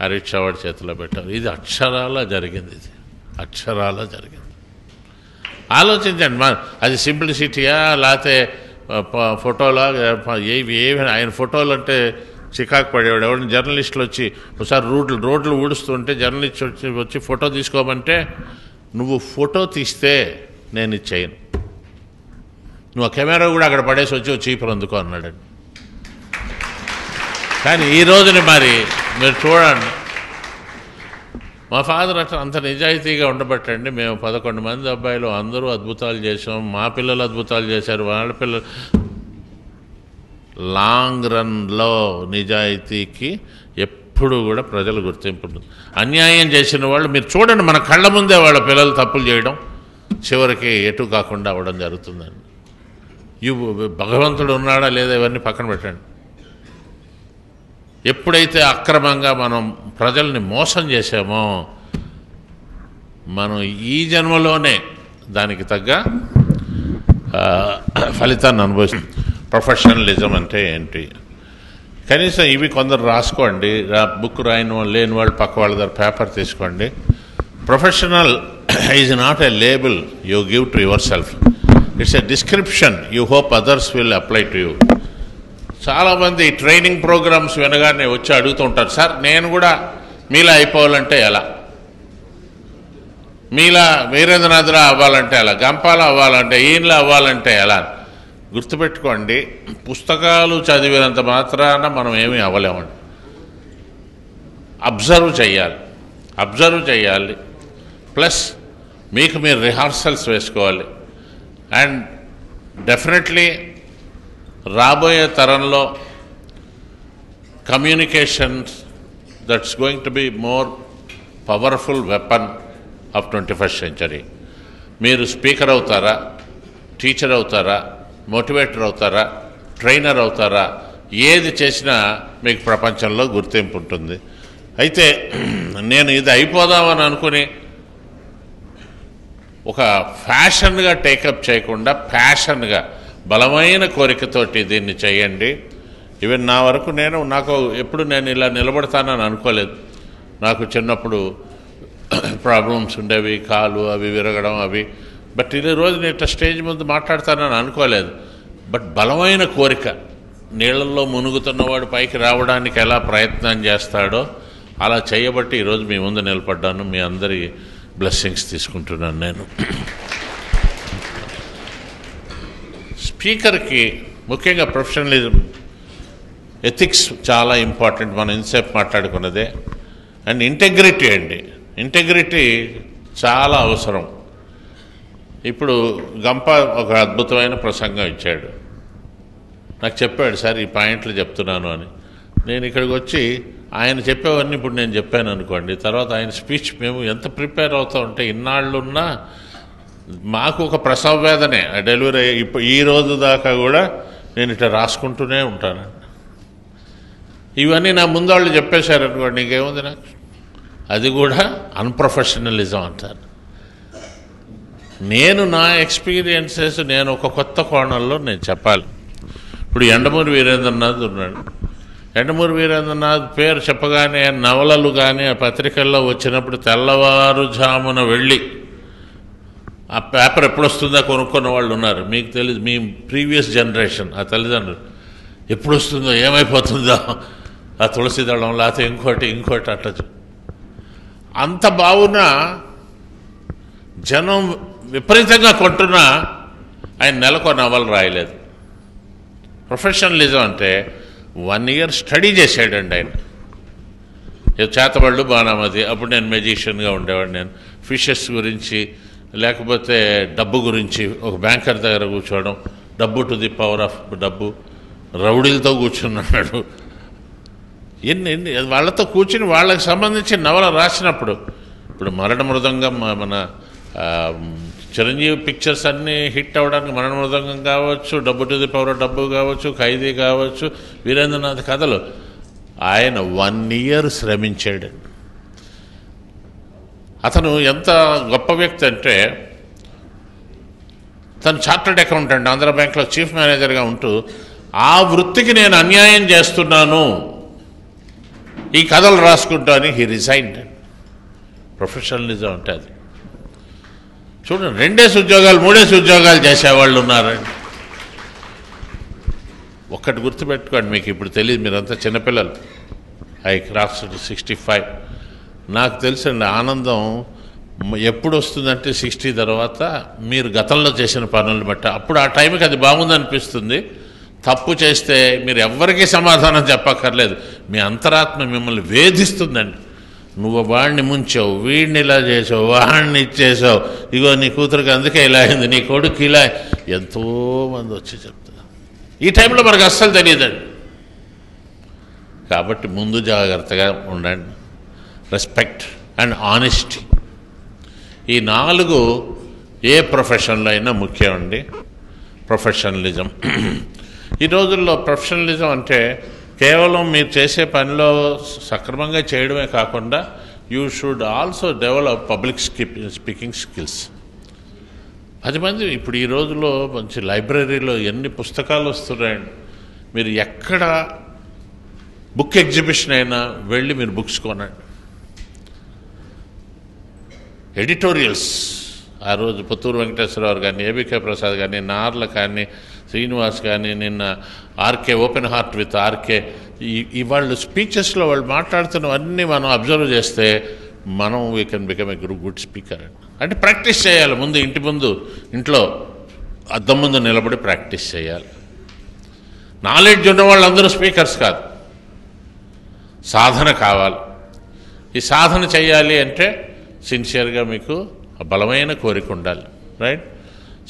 ఆ రిక్షావాడి చేతిలో పెట్టారు. ఇది అక్షరాలా జరిగింది, ఇది అక్షరాలా జరిగింది. ఆలోచించండి, అది సింప్లిసిటీయా లేకపోతే ఫోటోలా? ఏవి ఆయన ఫోటోలు అంటే చికాకు పడేవాడు. ఎవరిని జర్నలిస్టులు వచ్చి ఒకసారి రోడ్లు ఊడుస్తుంటే జర్నలిస్ట్ వచ్చి ఫోటో తీసుకోమంటే, నువ్వు ఫోటో తీస్తే నేను ఇది చేయను, నువ్వు ఆ కెమెరా కూడా అక్కడ పడేసి వచ్చి చీపురు అందుకో అన్నాడండి. కానీ ఈ రోజుని మరి మీరు చూడండి, మా ఫాదర్ అట్లా అంత నిజాయితీగా ఉండబట్టండి. మేము 11 మంది అబ్బాయిలు అందరూ అద్భుతాలు చేసాం, మా పిల్లలు అద్భుతాలు చేశారు, వాళ్ళ పిల్లలు. లాంగ్ రన్లో నిజాయితీకి ఎప్పుడు కూడా ప్రజల గుర్తింపు ఉంటుంది. అన్యాయం చేసిన వాళ్ళు మీరు చూడండి, మన కళ్ళ ముందే వాళ్ళ పిల్లలు తప్పులు చేయడం, చివరికి ఎటు కాకుండా అవ్వడం జరుగుతుందండి. భగవంతుడు ఉన్నాడా లేదా ఇవన్నీ పక్కన పెట్టండి. ఎప్పుడైతే అక్రమంగా మనం ప్రజల్ని మోసం చేశామో, మనం ఈ జన్మలోనే దానికి తగ్గ ఫలితాన్ని అనుభవిస్తాం. ప్రొఫెషనలిజం అంటే ఏంటి? కనీసం ఇవి కొందరు రాసుకోండి. బుక్ లేని వాళ్ళు పక్క వాళ్ళ దగ్గర పేపర్ తీసుకోండి. Professional is not a label you give to your self, it's a description you hope others will apply to you. చాలామంది ట్రైనింగ్ ప్రోగ్రామ్స్ వినగానే వచ్చి అడుగుతూ ఉంటారు, సార్ నేను కూడా మీలా అయిపోవాలంటే ఎలా, మీలా వీరేంద్రనాథ్లా అవ్వాలంటే ఎలా, గంపాల అవ్వాలంటే, ఈయనలా అవ్వాలంటే ఎలా? గుర్తుపెట్టుకోండి, పుస్తకాలు చదివినంత మాత్రాన మనం ఏమీ అవ్వలేమండి. అబ్జర్వ్ చేయాలి, ప్లస్ మీకు మీరు రిహార్సల్స్ వేసుకోవాలి. అండ్ డెఫినెట్లీ రాబోయే తరంలో communications that's going to be more powerful weapon of 21st century. మీరు స్పీకర్ అవుతారా, టీచర్ అవుతారా, మోటివేటర్ అవుతారా, ట్రైనర్ అవుతారా, ఏది చేసినా మీకు ప్రపంచంలో గుర్తింపు ఉంటుంది. అయితే నేను ఇది అయిపోదామని అనుకుని ఒక ఫ్యాషన్గా టేకప్ చేయకుండా ప్యాషన్గా బలమైన కోరికతోటి దీన్ని చేయండి. ఈవెన్ నా వరకు నాకు ఎప్పుడు నేను ఇలా నిలబడతానని అనుకోలేదు. నాకు చిన్నప్పుడు ప్రాబ్లమ్స్ ఉండేవి, కాలు అవి విరగడం అవి. బట్ ఈ రోజు నేను ఇట్లా స్టేజ్ ముందు మాట్లాడతానని అనుకోలేదు. బట్ బలమైన కోరిక, నీళ్ళల్లో మునుగుతున్నవాడు పైకి రావడానికి ఎలా ప్రయత్నం చేస్తాడో అలా చేయబట్టి ఈరోజు మీ ముందు నిలబడ్డాను. మీ అందరి బ్లెస్సింగ్స్ తీసుకుంటున్నాను నేను. స్పీకర్కి ముఖ్యంగా ప్రొఫెషనలిజం, ఎథిక్స్ చాలా ఇంపార్టెంట్. మనం ఇంతసేపు మాట్లాడుకున్నదే. అండ్ ఇంటెగ్రిటీ అండి, ఇంటెగ్రిటీ చాలా అవసరం. ఇప్పుడు గంప ఒక అద్భుతమైన ప్రసంగం ఇచ్చాడు, నాకు చెప్పాడు, సార్ ఈ పాయింట్లు చెప్తున్నాను అని. నేను ఇక్కడికి వచ్చి ఆయన చెప్పేవన్నీ ఇప్పుడు నేను చెప్పాను అనుకోండి, తర్వాత ఆయన స్పీచ్ మేము ఎంత ప్రిపేర్ అవుతూ ఉంటే ఇన్నాళ్ళున్నా మాకు ఒక ప్రసవ వేదనే. డెలివరీ ఇప్పుడు ఈ రోజు దాకా కూడా నేను ఇట్లా రాసుకుంటూనే ఉంటాను. ఇవన్నీ నా ముందు వాళ్ళు చెప్పేశారు అనుకోండి, ఇంకేముంది నాకు. అది కూడా అన్ప్రొఫెషనలిజం అంటారు. నేను నా ఎక్స్పీరియన్సెస్ నేను ఒక కొత్త కోణంలో నేను చెప్పాలి. ఇప్పుడు యండమూరి వీరేంద్రనాథ్ ఉన్నాడు. యండమూరి వీరేంద్రనాథ్ పేరు చెప్పగానే నవలలు కానీ ఆ పత్రికల్లో వచ్చినప్పుడు తెల్లవారుజామున వెళ్ళి ఆ పేపర్ ఎప్పుడు వస్తుందో కొనుక్కున్న వాళ్ళు ఉన్నారు. మీకు తెలియదు, మీ ప్రీవియస్ జనరేషన్ ఆ తల్లిదండ్రులు ఎప్పుడు వస్తుందో, ఏమైపోతుందో, ఆ తులసిదళం లేకపోతే ఇంకోటి అట్లా అంత బాగున్నా జనం విపరీతంగా కొంటున్నా ఆయన నెలకు నవలు రాయలేదు. ప్రొఫెషనలిజం అంటే 1 year స్టడీ చేశాడండి ఆయన. చేతబళ్ళు బాణామతి, అప్పుడు నేను మెజిషియన్గా ఉండేవాడు. నేను ఫిషెస్ గురించి లేకపోతే డబ్బు గురించి, ఒక బ్యాంకర్ దగ్గర కూర్చోవడం, డబ్బు టు ది పవర్ ఆఫ్ డబ్బు, రౌడీలతో కూర్చున్నాడు. ఎన్ని వాళ్ళతో కూర్చుని వాళ్ళకి సంబంధించిన నవల రాసినప్పుడు, ఇప్పుడు మరణ మృదంగం మన చిరంజీవి పిక్చర్స్ అన్నీ హిట్ అవ్వడానికి మరణ మృదంగం కావచ్చు, డబ్బు టు ది పవర్ డబ్బు కావచ్చు, ఖైదీ కావచ్చు, వీరేంద్రనాథ్ కథలు ఆయన 1 year శ్రమించాడు. అతను ఎంత గొప్ప వ్యక్తి అంటే, తను చార్టర్డ్ అకౌంటెంట్, ఆంధ్ర బ్యాంక్లో చీఫ్ మేనేజర్గా ఉంటూ ఆ వృత్తికి నేను అన్యాయం చేస్తున్నాను, ఈ కథలు రాసుకుంటాను, హీ రిజైన్డ్. ప్రొఫెషనలిజం అంటే అది. చూడండి, 2 ఉద్యోగాలు 3 ఉద్యోగాలు చేసేవాళ్ళు ఉన్నారండి. ఒక్కటి గుర్తుపెట్టుకోండి, మీకు ఇప్పుడు తెలియదు, మీరంతా చిన్నపిల్లలు. I cross 65. నాకు తెలుసండి ఆనందం ఎప్పుడు వస్తుందంటే 60 తర్వాత మీరు గతంలో చేసిన పనులను బట్టి. అప్పుడు ఆ టైంకి అది బాగుందనిపిస్తుంది. తప్పు చేస్తే మీరు ఎవ్వరికీ సమాధానం చెప్పక్కర్లేదు, మీ అంతరాత్మ మిమ్మల్ని వేధిస్తుందండి. నువ్వు వాడిని ముంచావు, వీడిని ఇలా చేసావు, వాడిని ఇచ్చేసావు, ఇగో నీ కూతురికి అందుకే ఇలా అయింది, నీ కొడుకు ఇలా, ఎంతోమంది వచ్చి చెప్తారు. ఈ టైంలో మనకు అస్సలు తెలియదండి. కాబట్టి ముందు జాగ్రత్తగా ఉండండి. రెస్పెక్ట్ అండ్ ఆనెస్టీ, ఈ 4 ఏ ప్రొఫెషన్లో అయినా ముఖ్యం అండి. ప్రొఫెషనలిజం. ఈ రోజుల్లో ప్రొఫెషనలిజం అంటే కేవలం మీరు చేసే పనిలో సక్రమంగా చేయడమే కాకుండా you should also develop public speaking skills. 10 మంది ఇప్పుడు ఈ రోజుల్లో మంచి లైబ్రరీలో ఎన్ని పుస్తకాలు వస్తున్నాయండి. మీరు ఎక్కడ బుక్ ఎగ్జిబిషన్ అయినా వెళ్ళి మీరు బుక్స్ కొనండి. ఎడిటోరియల్స్, ఆ రోజు పుత్తూరు వెంకటేశ్వరరావు కానీ, ఏబికే ప్రసాద్ కానీ, నార్ల కానీ, శ్రీనివాస్ కానీ, నిన్న RK, open heart with RK, ఈ వాళ్ళు స్పీచెస్లో వాళ్ళు మాట్లాడుతున్నవన్నీ మనం అబ్జర్వ్ చేస్తే మనం we can become a good speaker. అంటే ప్రాక్టీస్ చేయాలి. ముందు ఇంట్లో అద్దం ముందు నిలబడి ప్రాక్టీస్ చేయాలి. నాలెడ్జ్ ఉన్న వాళ్ళందరూ స్పీకర్స్ కాదు, సాధన కావాలి. ఈ సాధన చేయాలి అంటే సిన్సియర్గా మీకు బలమైన కోరిక ఉండాలి. రైట్,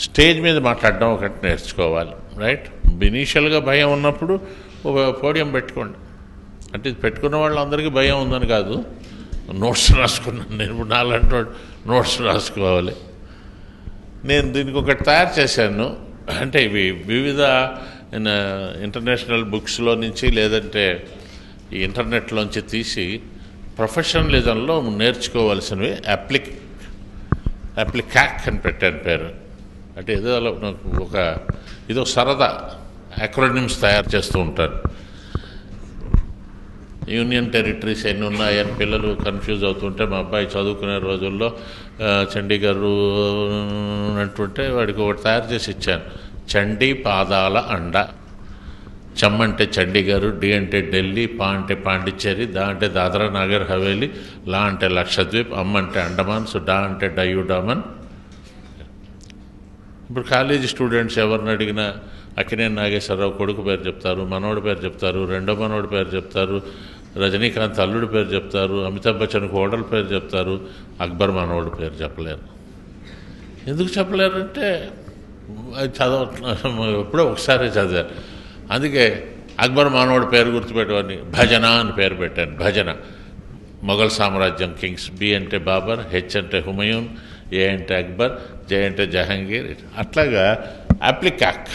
స్టేజ్ మీద మాట్లాడడం ఒకటి నేర్చుకోవాలి. రైట్, ఇనీషియల్గా భయం ఉన్నప్పుడు ఒక పోడియం పెట్టుకోండి. అంటే ఇది పెట్టుకున్న వాళ్ళందరికీ భయం ఉందని కాదు, నోట్స్ రాసుకున్నాను నేను. ఇప్పుడు నాలాంటి నోట్స్ రాసుకోవాలి. నేను దీనికి ఒకటి తయారు చేశాను. అంటే ఇవి వివిధ ఇంటర్నేషనల్ బుక్స్లో నుంచి లేదంటే ఈ ఇంటర్నెట్లోంచి తీసి ప్రొఫెషనలిజంలో నేర్చుకోవాల్సినవి అప్లికాక్ అని పెట్టాను పేరు. అంటే ఏదో నాకు ఇదో సరదా అక్రోనిమ్స్ తయారు చేస్తూ ఉంటాను. యూనియన్ టెరిటరీస్ ఎన్ని ఉన్నాయని పిల్లలు కన్ఫ్యూజ్ అవుతుంటే, మా అబ్బాయి చదువుకునే రోజుల్లో చండీగఢ్ అంటుంటే వాడికి ఒకటి తయారు చేసి ఇచ్చాను. చండీ పాదాల అండ. చమ్ అంటే చండీగఢ్, డి అంటే ఢిల్లీ, పా అంటే పాండిచ్చేరి, దా అంటే దాద్రా నగర్ హవేలీ, లా అంటే లక్షద్వీప్, అమ్ అంటే అండమాన్స్, డా అంటే డయూ డామన్. ఇప్పుడు కాలేజీ స్టూడెంట్స్ ఎవరిని అడిగినా అక్కినేని నాగేశ్వరరావు కొడుకు పేరు చెప్తారు, మనోడి పేరు చెప్తారు, రెండో మనోడి పేరు చెప్తారు, రజనీకాంత్ అల్లుడి పేరు చెప్తారు, అమితాబ్ బచ్చన్ కోడల పేరు చెప్తారు, అక్బర్ మనోడి పేరు చెప్పలేరు. ఎందుకు చెప్పలేరంటే ఎప్పుడో ఒకసారి చదివారు. అందుకే అక్బర్ మనోడి పేరు గుర్తుపెట్టేవాడిని, భజన అని పేరు పెట్టాను. భజన, మొఘల్ సామ్రాజ్యం కింగ్స్. బి అంటే బాబర్, హెచ్ అంటే హుమయూన్, ఏ అంటే అక్బర్, జే అంటే జహాంగీర్. అట్లాగా అప్లికాక్